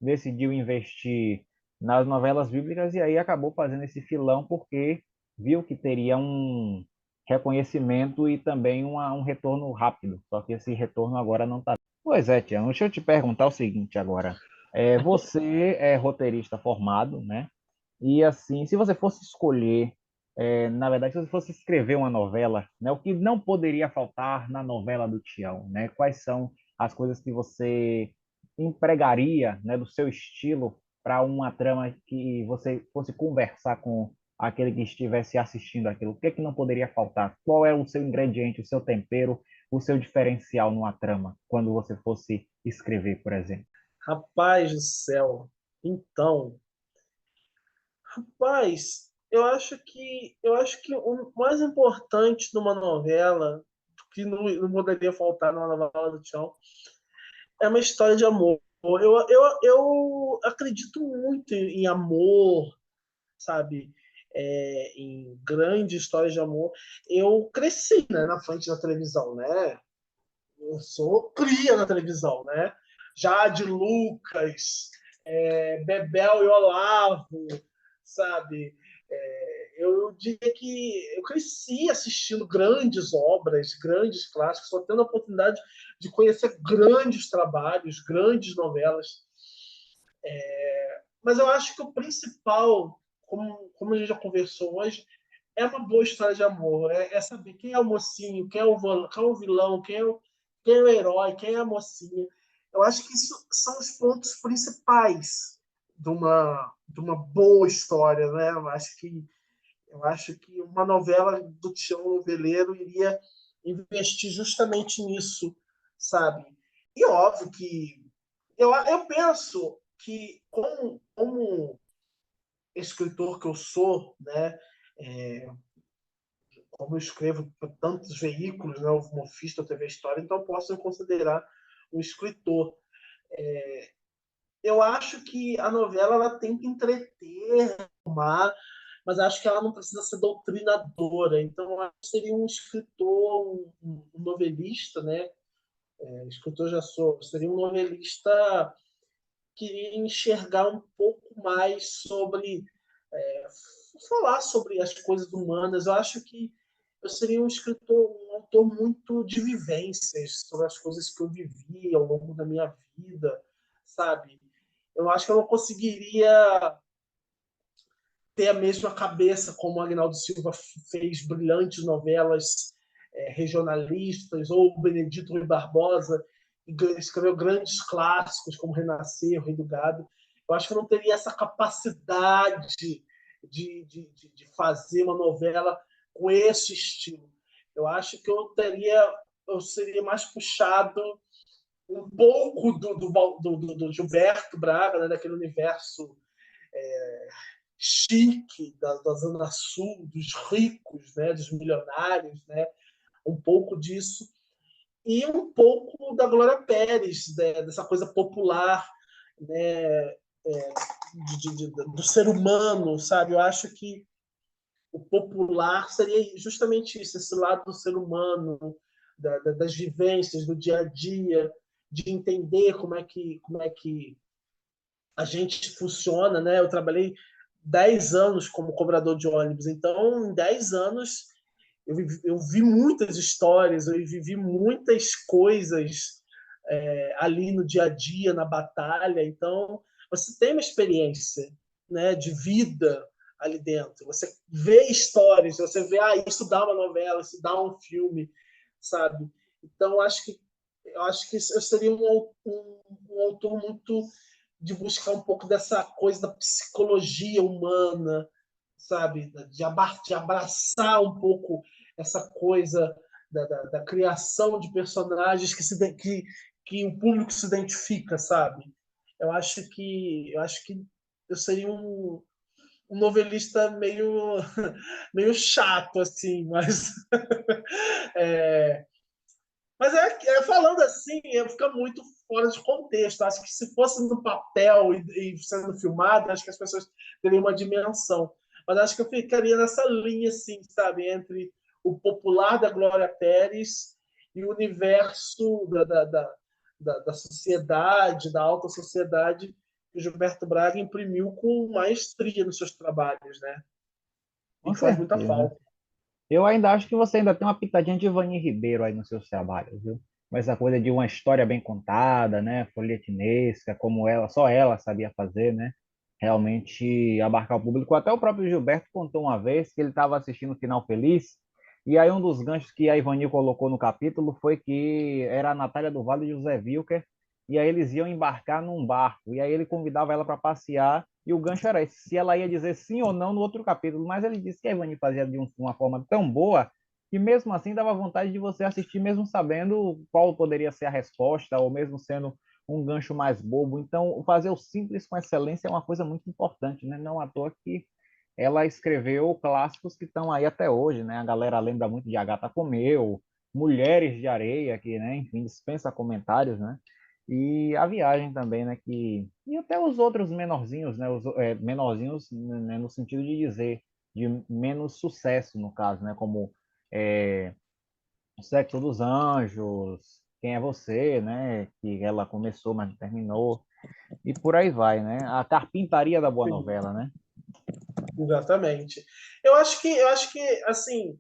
decidiu investir nas novelas bíblicas e aí acabou fazendo esse filão porque viu que teria um reconhecimento e também um retorno rápido. Só que esse retorno agora não está. Pois é, Tiago, deixa eu te perguntar o seguinte agora. Você é roteirista formado, né? E assim, se você fosse escolher, na verdade, se você fosse escrever uma novela, né, o que não poderia faltar na novela do Tião, né? Quais são as coisas que você empregaria, né, do seu estilo para uma trama que você fosse conversar com aquele que estivesse assistindo aquilo? O que é que não poderia faltar? Qual é o seu ingrediente, o seu tempero, o seu diferencial numa trama, quando você fosse escrever, por exemplo? Rapaz do céu. Então, rapaz, eu acho que o mais importante numa novela, que não poderia faltar numa novela do Tchau, é uma história de amor. Eu acredito muito em amor, sabe? Em grandes histórias de amor. Eu cresci, né, na frente da televisão, né? Eu sou cria na televisão, né? Jade Lucas, Bebel e Olavo, sabe? Eu diria que eu cresci assistindo grandes obras, grandes clássicos, só tendo a oportunidade de conhecer grandes trabalhos, grandes novelas. Mas eu acho que o principal, como a gente já conversou hoje, é uma boa história de amor. É saber quem é o mocinho, quem é o vilão, quem é o herói, quem é a mocinha. Eu acho que isso são os pontos principais de uma boa história, né? Eu acho que uma novela do Tião Noveleiro iria investir justamente nisso, sabe? E óbvio que eu penso que, como escritor que eu sou, né? Como eu escrevo para tantos veículos, né? O Mofista, TV História, então eu posso me considerar um escritor. Eu acho que a novela ela tem que entreter, informar, mas acho que ela não precisa ser doutrinadora. Então, eu acho que seria um escritor, um novelista, né? Escritor já sou, seria um novelista que iria enxergar um pouco mais sobre falar sobre as coisas humanas. Eu acho que eu seria um escritor, um autor muito de vivências sobre as coisas que eu vivi ao longo da minha vida, sabe? Eu acho que eu não conseguiria ter a mesma cabeça como o Agnaldo Silva fez brilhantes novelas regionalistas, ou o Benedito Rui Barbosa, que escreveu grandes clássicos como Renascer, O Rei do Gado. Eu acho que eu não teria essa capacidade de fazer uma novela com esse estilo. Eu acho que eu seria mais puxado um pouco do Gilberto Braga, né, daquele universo chique da Zona Sul, dos ricos, né, dos milionários, né, um pouco disso, e um pouco da Glória Pérez, né, dessa coisa popular. né, do ser humano, sabe? Eu acho que o popular seria justamente isso, esse lado do ser humano, das vivências, do dia a dia, de entender como é que a gente funciona, né? Eu trabalhei 10 anos como cobrador de ônibus, então em 10 anos eu vi muitas histórias, eu vivi muitas coisas ali no dia a dia, na batalha. Então, você tem uma experiência, né, de vida ali dentro. Você vê histórias, você vê, isso dá uma novela, isso dá um filme, sabe? Então, eu acho que eu seria um autor muito de buscar um pouco dessa coisa da psicologia humana, sabe? De abraçar um pouco essa coisa da criação de personagens que o público se identifica, sabe? Eu acho que eu seria um novelista meio chato, assim, mas é, falando assim, fica muito fora de contexto. Acho que se fosse no papel e sendo filmado, acho que as pessoas teriam uma dimensão. Mas acho que eu ficaria nessa linha, assim, sabe, entre o popular da Glória Pérez e o universo da sociedade, da alta sociedade, que o Gilberto Braga imprimiu com maestria nos seus trabalhos, né? E Com que faz muita certeza. falta. Eu ainda acho que você ainda tem uma pitadinha de Vani Ribeiro aí nos seus trabalhos, viu? Com essa coisa de uma história bem contada, né? Folhetinesca, como ela, só ela sabia fazer, né? Realmente abarcar o público. Até o próprio Gilberto contou uma vez que ele estava assistindo o Final Feliz, e aí um dos ganchos que a Ivani colocou no capítulo foi que era a Natália do Vale e José Wilker, e aí eles iam embarcar num barco, e aí ele convidava ela para passear, e o gancho era esse, se ela ia dizer sim ou não no outro capítulo, mas ele disse que a Ivani fazia de uma forma tão boa que mesmo assim dava vontade de você assistir mesmo sabendo qual poderia ser a resposta, ou mesmo sendo um gancho mais bobo. Então, fazer o simples com excelência é uma coisa muito importante, né? Não à toa que ela escreveu clássicos que estão aí até hoje, né? A galera lembra muito de Agatha Comeu, Mulheres de Areia, que, né, enfim, dispensa comentários, né? E A Viagem também, né? E até os outros menorzinhos, né? Menorzinhos, né, no sentido de dizer de menos sucesso, no caso, né? Como é, O Sexo dos Anjos, Quem é Você, né? Que ela começou, mas não terminou. E por aí vai, né? A Carpintaria da Boa Sim, Novela, né? exatamente. Eu acho que assim,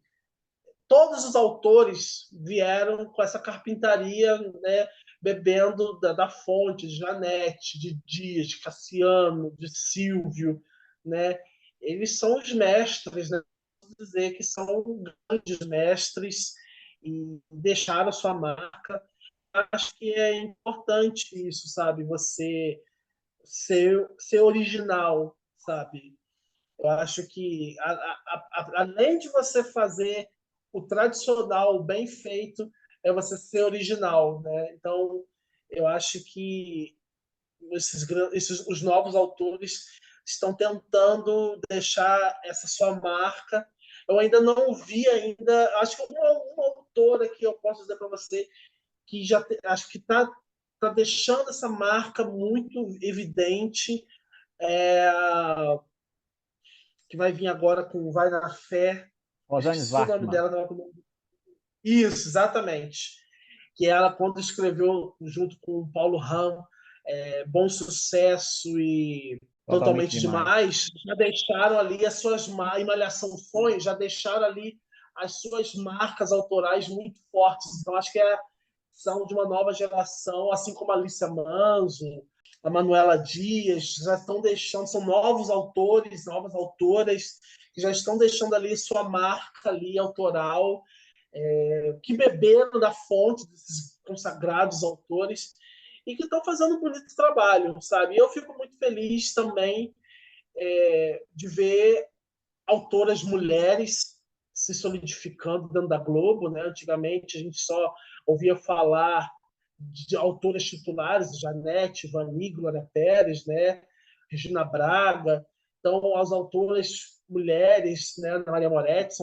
todos os autores vieram com essa carpintaria, né, bebendo da fonte de Janete, de Dias, de Cassiano, de Silvio, né? Eles são os mestres, né? Posso dizer que são grandes mestres e deixaram a sua marca. Acho que é importante isso, sabe? Você ser original, sabe? Eu acho que, além de você fazer o tradicional bem feito, é você ser original, né? Então, eu acho que os novos autores estão tentando deixar essa sua marca. Eu ainda não vi ainda, acho que uma autora que eu posso dizer para você que acho que tá deixando essa marca muito evidente, é, que vai vir agora com Vai na Fé. Rosane Esqueci o nome Zwartmann. dela. Isso, exatamente. Que ela, quando escreveu junto com o Paulo Ram, Bom Sucesso e Totalmente Totalmente demais. Demais, já deixaram ali as suas e Malhação Sonhos, já deixaram ali as suas marcas autorais muito fortes. Então, acho que são de uma nova geração, assim como a Alicia Manso, a Manuela Dias, já estão deixando, são novos autores, novas autoras, que já estão deixando ali sua marca ali autoral, que beberam da fonte desses consagrados autores e que estão fazendo um bonito trabalho, sabe? E eu fico muito feliz também de ver autoras mulheres se solidificando dentro da Globo, né? Antigamente a gente só ouvia falar de autoras titulares, Janete, Vani, Glória Pérez, né? Regina Braga. Então, as autoras mulheres, né? Maria Moretti,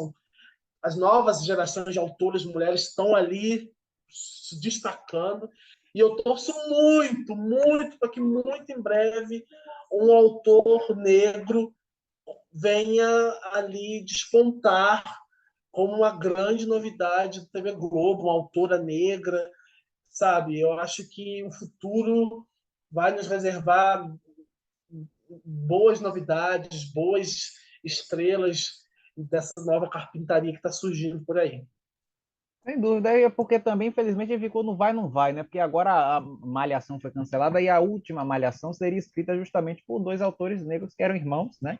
as novas gerações de autoras mulheres estão ali se destacando. E eu torço muito, muito, para que muito em breve um autor negro venha ali despontar como uma grande novidade da TV Globo, uma autora negra, sabe? Eu acho que o futuro vai nos reservar boas novidades, boas estrelas dessa nova carpintaria que está surgindo por aí. Sem dúvida, é porque também, infelizmente, ele ficou no vai, não vai, né? Porque agora a Malhação foi cancelada e a última Malhação seria escrita justamente por dois autores negros que eram irmãos, né?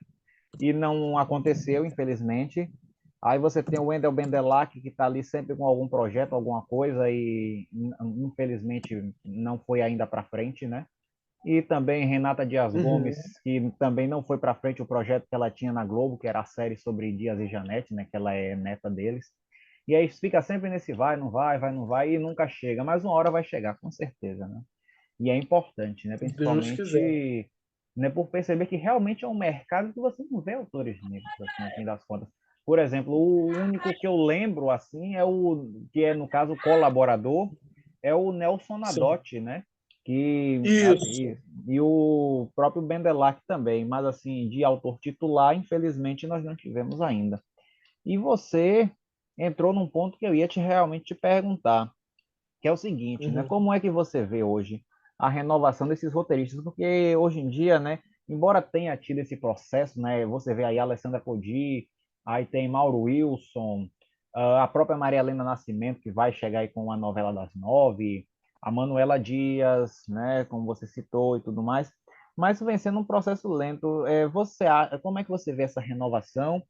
E não aconteceu, infelizmente. Aí você tem o Wendel Bendelack, que está ali sempre com algum projeto, alguma coisa, e infelizmente não foi ainda para frente, né? E também Renata Dias Gomes, que também não foi para frente o projeto que ela tinha na Globo, que era a série sobre Dias e Janete, né? Que ela é neta deles. E aí fica sempre nesse vai, não vai, e nunca chega. Mas uma hora vai chegar, com certeza, né? E é importante, né? Deus quiser. Principalmente, né, por perceber que realmente é um mercado que você não vê autores negros, assim, no fim das contas. Por exemplo, o único que eu lembro, assim, é o que é, no caso, colaborador, é o Nelson Sim. Nadotti, né? Que, Isso. e o próprio Bendelack também, mas, assim, de autor titular, infelizmente, nós não tivemos ainda. E você entrou num ponto que eu ia realmente te perguntar, que é o seguinte, né? Uhum. Como é que você vê hoje a renovação desses roteiristas? Porque hoje em dia, né, embora tenha tido esse processo, né, você vê aí a Alessandra Codi, aí tem Mauro Wilson, a própria Maria Helena Nascimento, que vai chegar aí com a novela das 9, a Manuela Dias, né, como você citou e tudo mais, mas vem sendo um processo lento. Como é que você vê essa renovação?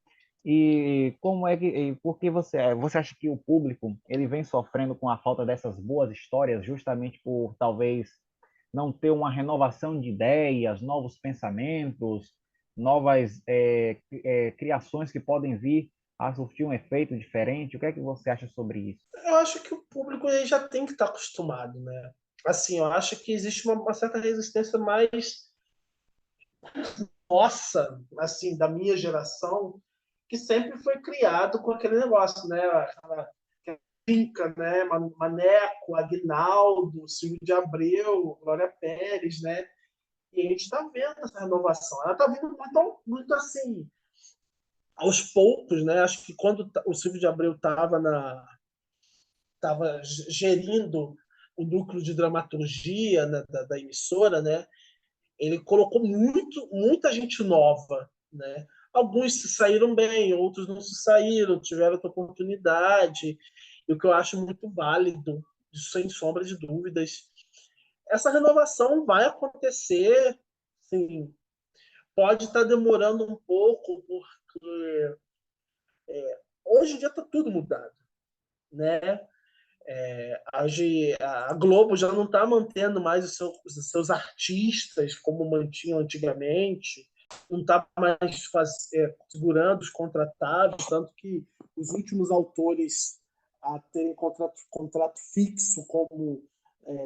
E como é que, e por que você acha que o público ele vem sofrendo com a falta dessas boas histórias, justamente por talvez não ter uma renovação de ideias, novos pensamentos, novas criações que podem vir a surtir um efeito diferente? O que é que você acha sobre isso? Eu acho que o público ele já tem que estar acostumado, né? Assim, eu acho que existe uma certa resistência mais nossa, assim, da minha geração, que sempre foi criado com aquele negócio, né? Aquela Pinca, né? Maneco, Aguinaldo, Silvio de Abreu, Glória Pérez, né? E a gente está vendo essa renovação. Ela está vindo muito, muito assim, aos poucos, né? Acho que quando o Silvio de Abreu estava gerindo o núcleo de dramaturgia, né, da emissora, né? Ele colocou muita gente nova, né? Alguns se saíram bem, outros não se saíram, tiveram outra oportunidade, e o que eu acho muito válido, sem sombra de dúvidas. Essa renovação vai acontecer, sim. Pode estar demorando um pouco, porque hoje em dia está tudo mudado, né? A Globo já não está mantendo mais os seus artistas como mantinham antigamente, não está mais segurando os contratados, tanto que os últimos autores a terem contrato fixo, como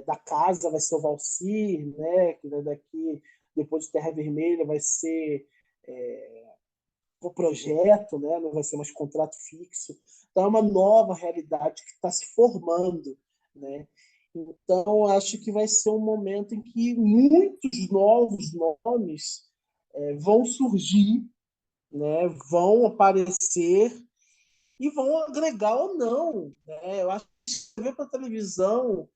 da Casa vai ser o Valcir, né, que daqui, depois de Terra Vermelha, vai ser o projeto, né, não vai ser mais contrato fixo. Então, é uma nova realidade que está se formando, né? Então, acho que vai ser um momento em que muitos novos nomes vão surgir, né? Vão aparecer e vão agregar ou não. Né? Eu acho que escrever para televisão,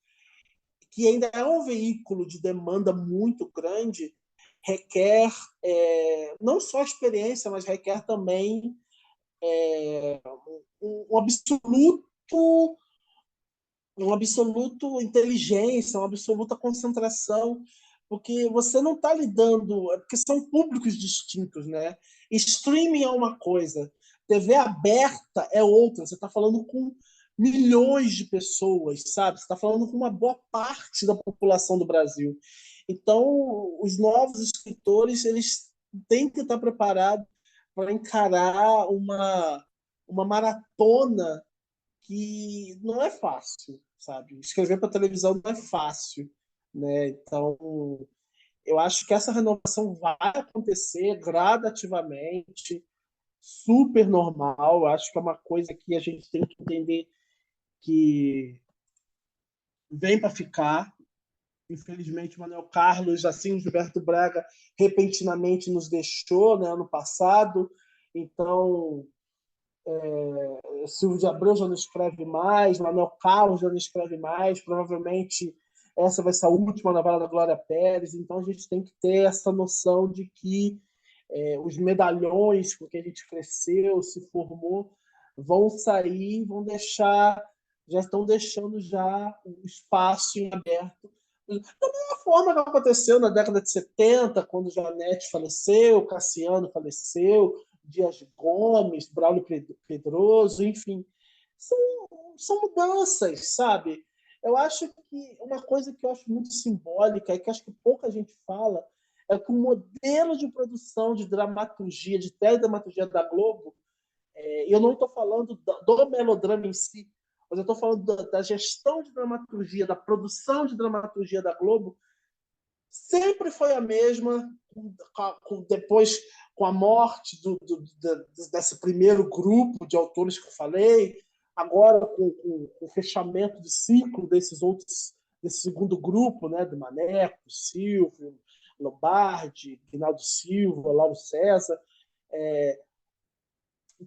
que ainda é um veículo de demanda muito grande, requer não só experiência, mas requer também um absoluto inteligência, uma absoluta concentração, porque você não está lidando, porque são públicos distintos, né? Streaming é uma coisa, TV aberta é outra. Você está falando com milhões de pessoas, sabe? Você está falando com uma boa parte da população do Brasil. Então, os novos escritores eles têm que estar preparados para encarar uma maratona que não é fácil, sabe? Escrever para televisão não é fácil, né? Então, eu acho que essa renovação vai acontecer gradativamente, super normal. Eu acho que é uma coisa que a gente tem que entender que vem para ficar, Infelizmente, Manuel Carlos, assim, Gilberto Braga, repentinamente nos deixou, né, ano passado. Então, Silvio de Abreu já não escreve mais, Manuel Carlos já não escreve mais, provavelmente essa vai ser a última novela da Glória Pérez, então a gente tem que ter essa noção de que os medalhões com que a gente cresceu, se formou, vão sair, vão deixar, já estão deixando já o espaço em aberto. Da mesma forma que aconteceu na década de 70, quando Janete faleceu, Cassiano faleceu, Dias Gomes, Braulio Pedroso, enfim. São, são mudanças, sabe? Eu acho que uma coisa que eu acho muito simbólica e que acho que pouca gente fala é que o modelo de produção de dramaturgia, de teledramaturgia da Globo, e eu não estou falando do melodrama em si, mas eu estou falando da gestão de dramaturgia, da produção de dramaturgia da Globo, sempre foi a mesma, depois com a morte desse primeiro grupo de autores que eu falei, agora com o fechamento de ciclo desse segundo grupo, né, do Maneco, Silvio, Lombardi, Rinaldo Silva, Lauro César,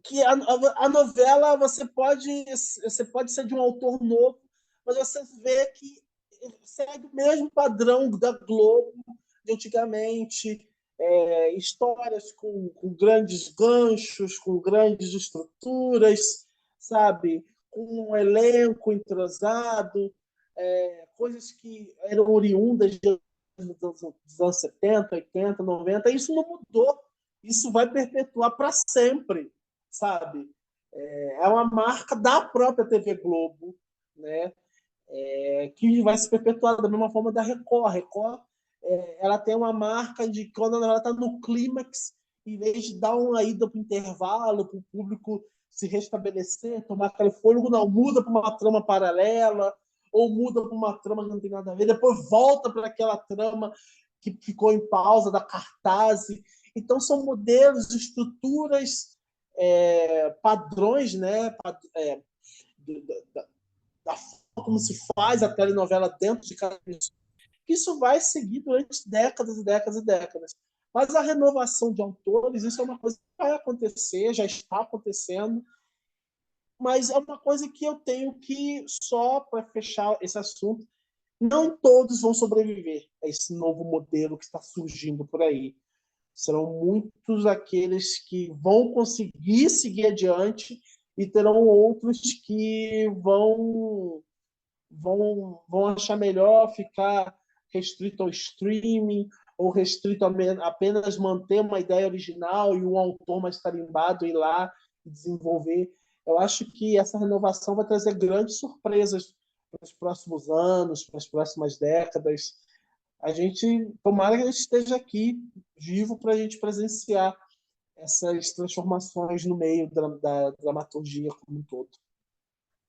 que a novela você pode ser de um autor novo, mas você vê que segue o mesmo padrão da Globo de antigamente, histórias com grandes ganchos, com grandes estruturas, sabe? Com um elenco entrosado, coisas que eram oriundas dos anos 70, 80, 90. Isso não mudou. Isso vai perpetuar para sempre, sabe? É uma marca da própria TV Globo, né? Que vai se perpetuar da mesma forma da Record. A Record, ela tem uma marca de quando ela está no clímax, em vez de dar uma ida para o intervalo, para o público se restabelecer, tomar aquele fôlego, não, muda para uma trama paralela, ou muda para uma trama que não tem nada a ver, depois volta para aquela trama que ficou em pausa da cartaz. Então, são modelos, estruturas, padrões, né? Da forma como se faz a telenovela dentro de cada emissora. Isso vai seguir durante décadas e décadas e décadas. Mas a renovação de autores, isso é uma coisa que vai acontecer, já está acontecendo, mas é uma coisa que eu tenho que, só para fechar esse assunto, não todos vão sobreviver a esse novo modelo que está surgindo por aí. Serão muitos aqueles que vão conseguir seguir adiante e terão outros que vão achar melhor ficar restrito ao streaming ou restrito a apenas manter uma ideia original e um autor mais tarimbado ir lá e desenvolver. Eu acho que essa renovação vai trazer grandes surpresas para os próximos anos, para as próximas décadas. A gente, tomara que a gente esteja aqui vivo para a gente presenciar essas transformações no meio da dramaturgia como um todo.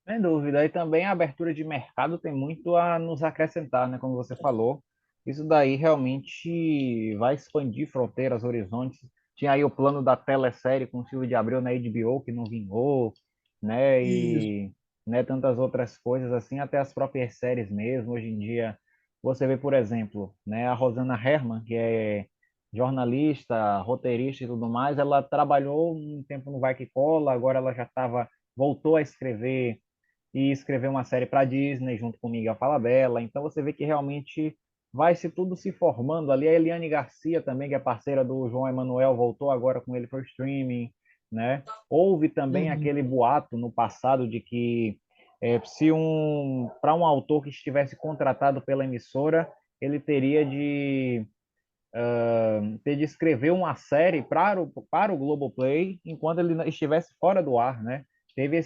Sem dúvida. E também a abertura de mercado tem muito a nos acrescentar, né? Como você falou. Isso daí realmente vai expandir fronteiras, horizontes. Tinha aí o plano da telesérie com o Silvio de Abreu na HBO, que não vingou, né? Isso. E né, tantas outras coisas assim, até as próprias séries mesmo. Hoje em dia, você vê, por exemplo, né, a Rosana Herrmann, que é jornalista, roteirista e tudo mais, ela trabalhou um tempo no Vai Que Cola, agora ela já voltou a escrever e escrever uma série para Disney junto com Miguel Falabella. Então você vê que realmente vai se tudo se formando ali. A Eliane Garcia também, que é parceira do João Emanuel, voltou agora com ele para o streaming, né? Houve também Uhum. aquele boato no passado de que se para um autor que estivesse contratado pela emissora, ele teria de ter de escrever uma série para o Globoplay enquanto ele estivesse fora do ar, né? Teve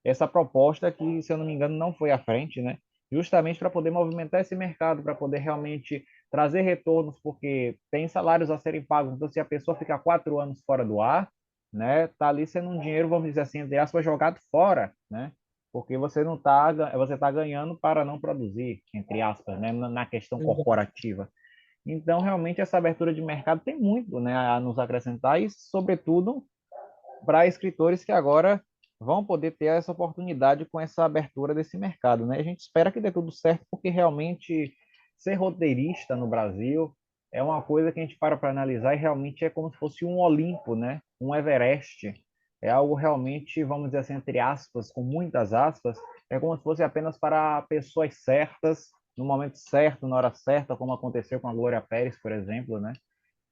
essa proposta que, se eu não me engano, não foi à frente, né? Justamente para poder movimentar esse mercado, para poder realmente trazer retornos, porque tem salários a serem pagos. Então, se a pessoa ficar 4 anos fora do ar, né, tá ali sendo um dinheiro, vamos dizer assim, entre aspas, jogado fora, né? Porque você tá ganhando para não produzir, entre aspas, né, na questão corporativa. Então, realmente, essa abertura de mercado tem muito, né, a nos acrescentar e, sobretudo, para escritores que agora vão poder ter essa oportunidade com essa abertura desse mercado, né? A gente espera que dê tudo certo, porque realmente ser roteirista no Brasil é uma coisa que a gente para analisar e realmente é como se fosse um Olimpo, né? Um Everest. É algo realmente, vamos dizer assim, entre aspas, com muitas aspas, é como se fosse apenas para pessoas certas, no momento certo, na hora certa, como aconteceu com a Glória Pérez, por exemplo, né?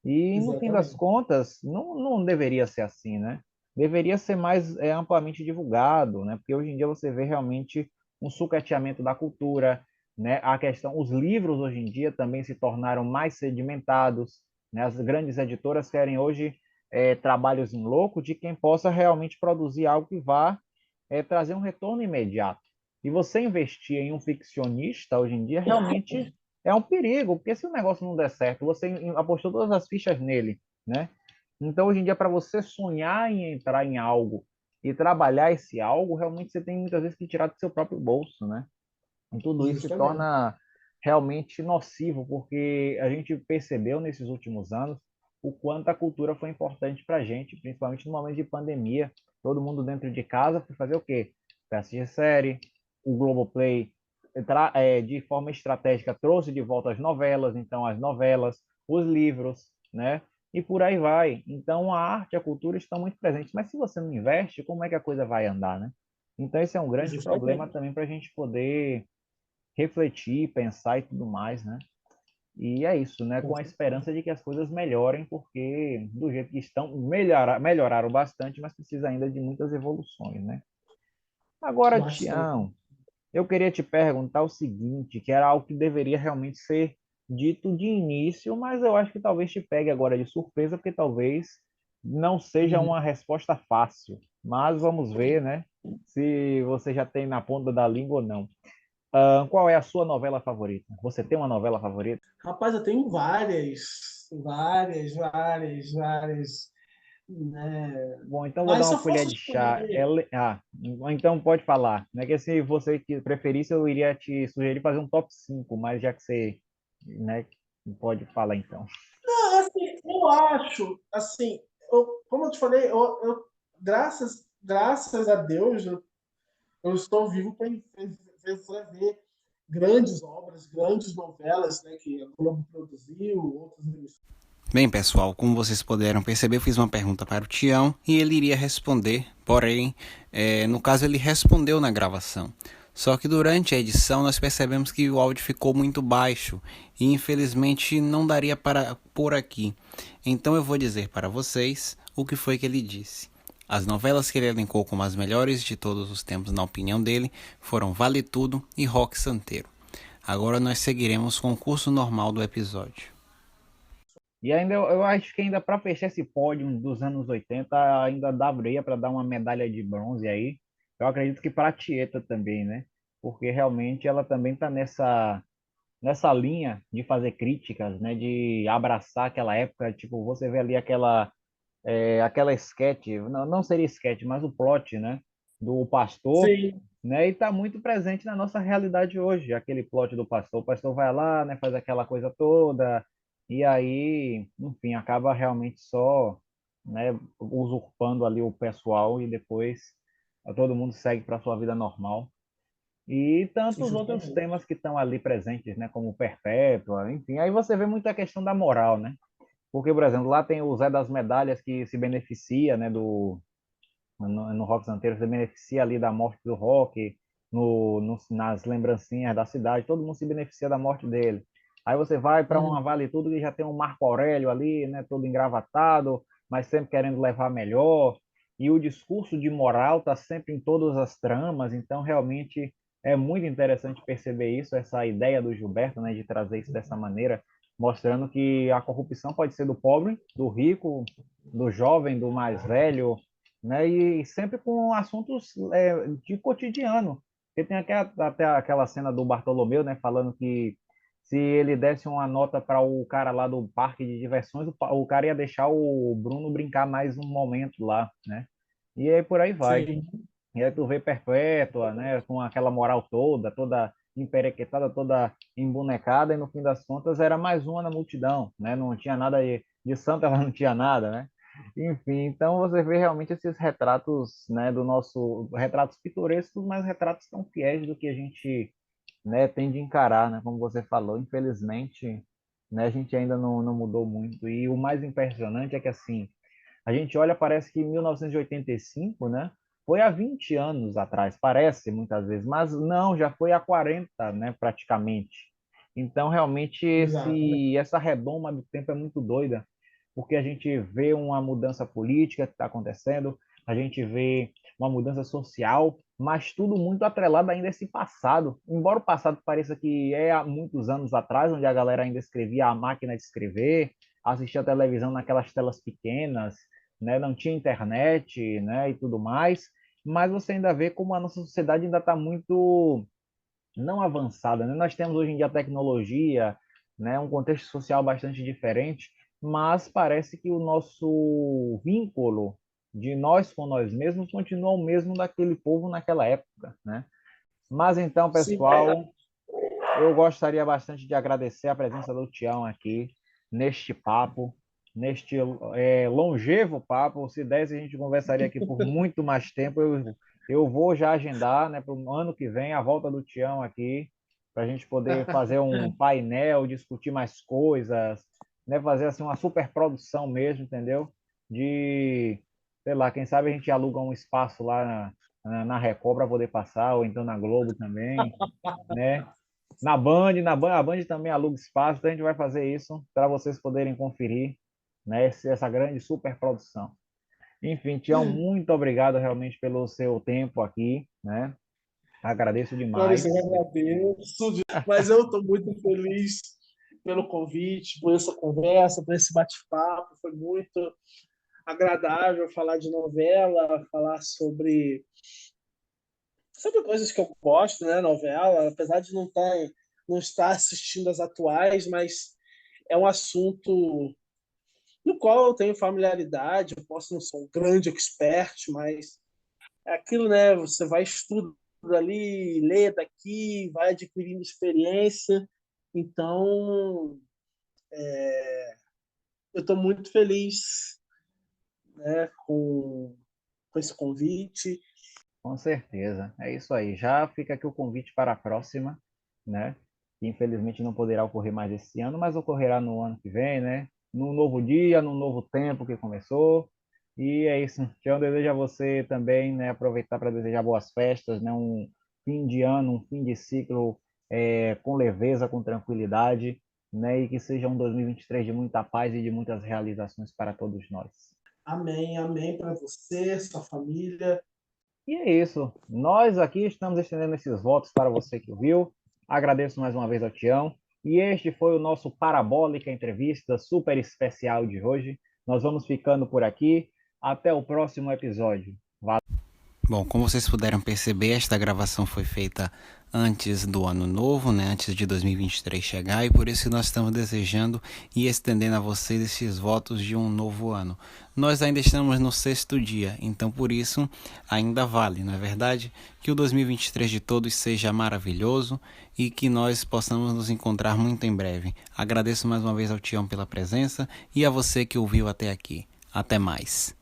E no fim das Exatamente. contas, não deveria ser assim, né? Deveria ser mais amplamente divulgado, né? Porque hoje em dia você vê realmente um sucateamento da cultura, né? A questão, os livros hoje em dia também se tornaram mais sedimentados, né? As grandes editoras querem hoje trabalhos em louco de quem possa realmente produzir algo que vá trazer um retorno imediato. E você investir em um ficcionista hoje em dia realmente é um perigo, porque se o negócio não der certo, você apostou todas as fichas nele, né? Então, hoje em dia, para você sonhar em entrar em algo e trabalhar esse algo, realmente você tem muitas vezes que tirar do seu próprio bolso, né? E tudo isso se Justamente. torna realmente nocivo, porque a gente percebeu nesses últimos anos o quanto a cultura foi importante para a gente, principalmente no momento de pandemia. Todo mundo dentro de casa foi fazer o quê? Foi assistir série, o Globoplay, de forma estratégica, trouxe de volta as novelas, então as novelas, os livros, né? E por aí vai. Então a arte e a cultura estão muito presentes. Mas se você não investe, como é que a coisa vai andar, né? Então esse é um grande problema Justamente. também para a gente poder refletir, pensar e tudo mais, né? E é isso, né? Com Com a certeza. esperança de que as coisas melhorem, porque do jeito que estão, melhoraram bastante, mas precisa ainda de muitas evoluções, né? Agora, Bastante. Tião, eu queria te perguntar o seguinte, que era algo que deveria realmente ser dito de início, mas eu acho que talvez te pegue agora de surpresa, porque talvez não seja Uhum. uma resposta fácil. Mas vamos ver, né? Se você já tem na ponta da língua ou não. Qual é a sua novela favorita? Você tem uma novela favorita? Rapaz, eu tenho várias, né? Bom, então vou dar Mas se uma eu colher fosse de chá. escolher, Então pode falar. Né? Que se você preferisse, eu iria te sugerir fazer um top 5, mas já que você, né, pode falar então. assim, eu acho, assim, como eu te falei, graças a Deus, eu estou vivo para ver grandes obras, grandes novelas, né, que a Globo produziu, outras emissoras. Bem, pessoal, como vocês puderam perceber, eu fiz uma pergunta para o Tião e ele iria responder, porém, no caso, ele respondeu na gravação. Só que durante a edição nós percebemos que o áudio ficou muito baixo e infelizmente não daria para pôr aqui. Então eu vou dizer para vocês o que foi que ele disse. As novelas que ele elencou como as melhores de todos os tempos, na opinião dele, foram Vale Tudo e Rock Santeiro. Agora nós seguiremos com o curso normal do episódio. E ainda eu acho que ainda para fechar esse pódio dos anos 80 ainda daria para dar uma medalha de bronze aí. Eu acredito que para a Tieta também, né? Porque realmente ela também está nessa linha de fazer críticas, né? De abraçar aquela época, tipo, você vê ali aquela sketch, não seria sketch, mas o plot, né? Do pastor, Sim, né? E está muito presente na nossa realidade hoje, aquele plot do pastor. O pastor vai lá, né? Faz aquela coisa toda, e aí, enfim, acaba realmente só, né? Usurpando ali o pessoal e depois todo mundo segue para sua vida normal. E tantos outros justamente. temas que estão ali presentes, né? Como Perpétua, enfim. Aí você vê muita questão da moral, né? Porque, por exemplo, lá tem o Zé das Medalhas que se beneficia, né, no Rock Santeiro, se beneficia ali da morte do Rock, nas lembrancinhas da cidade, todo mundo se beneficia da morte dele. Aí você vai para uma Uhum. Vale Tudo que já tem um Marco Aurélio ali, né, todo engravatado, mas sempre querendo levar melhor. E o discurso de moral está sempre em todas as tramas, então realmente é muito interessante perceber isso, essa ideia do Gilberto, né, de trazer isso dessa maneira, mostrando que a corrupção pode ser do pobre, do rico, do jovem, do mais velho, né? E sempre com assuntos de cotidiano. Porque tem até aquela cena do Bartolomeu, né, falando que se ele desse uma nota para o cara lá do parque de diversões, o cara ia deixar o Bruno brincar mais um momento lá, né? E aí por aí vai. Sim, E aí tu vê Perpétua, né, com aquela moral toda emperequetada, toda embonecada, e no fim das contas era mais uma na multidão, né? Não tinha nada de santo, ela não tinha nada, né? Enfim, então você vê realmente esses retratos, né, do nosso, retratos pitorescos, mas retratos tão fiéis do que a gente, né, tem de encarar, né, como você falou, infelizmente, né, a gente ainda não mudou muito. E o mais impressionante é que, assim, a gente olha, parece que 1985, né, foi há 20 anos atrás, parece muitas vezes, mas não, já foi há 40, né, praticamente. Então, realmente, Exatamente. essa redoma do tempo é muito doida, porque a gente vê uma mudança política que está acontecendo, a gente vê uma mudança social, mas tudo muito atrelado ainda a esse passado. Embora o passado pareça que é há muitos anos atrás, onde a galera ainda escrevia a máquina de escrever, assistia a televisão naquelas telas pequenas, né? Não tinha internet, né? E tudo mais, mas você ainda vê como a nossa sociedade ainda está muito não avançada, né? Nós temos hoje em dia tecnologia, né? Um contexto social bastante diferente, mas parece que o nosso vínculo de nós com nós mesmos continua o mesmo daquele povo naquela época, né? Mas então, Sim, pessoal, eu gostaria bastante de agradecer a presença do Tião aqui neste papo, neste longevo papo. Se desse, a gente conversaria aqui por muito mais tempo. Eu vou já agendar, né, para o ano que vem a volta do Tião aqui, para a gente poder fazer um painel, discutir mais coisas, né, fazer assim uma super produção mesmo, entendeu? De, sei lá, quem sabe a gente aluga um espaço lá na Record para poder passar, ou então na Globo também, né? A Band também aluga espaço, então a gente vai fazer isso para vocês poderem conferir, né, essa grande super produção. Enfim, Tião, muito obrigado realmente pelo seu tempo aqui, né? Agradeço Larissa, eu demais. agradeço, mas eu estou muito feliz pelo convite, por essa conversa, por esse bate-papo. Foi muito agradável falar de novela, falar sobre coisas que eu gosto, né? Novela, apesar de não estar assistindo as atuais, mas é um assunto no qual eu tenho familiaridade. Eu posso não ser um grande expert, mas é aquilo, né? Você vai estudando ali, lê daqui, vai adquirindo experiência. Então, eu estou muito feliz, né, com esse convite. Com certeza, é isso aí. Já fica aqui o convite para a próxima, né? Que infelizmente não poderá ocorrer mais esse ano, mas ocorrerá no ano que vem, né? Num novo dia, num novo tempo que começou. E é isso. Tião, desejo a você também, né? Aproveitar para desejar boas festas, né? Um fim de ano, um fim de ciclo com leveza, com tranquilidade, né? E que seja um 2023 de muita paz e de muitas realizações para todos nós. Amém, amém para você, sua família. E é isso. Nós aqui estamos estendendo esses votos para você que ouviu. Agradeço mais uma vez ao Tião. E este foi o nosso Parabólica Entrevista super especial de hoje. Nós vamos ficando por aqui. Até o próximo episódio. Bom, como vocês puderam perceber, esta gravação foi feita antes do ano novo, né? Antes de 2023 chegar, e por isso nós estamos desejando e estendendo a vocês esses votos de um novo ano. Nós ainda estamos no 6º dia, então por isso ainda vale, não é verdade? Que o 2023 de todos seja maravilhoso e que nós possamos nos encontrar muito em breve. Agradeço mais uma vez ao Tião pela presença e a você que ouviu até aqui. Até mais.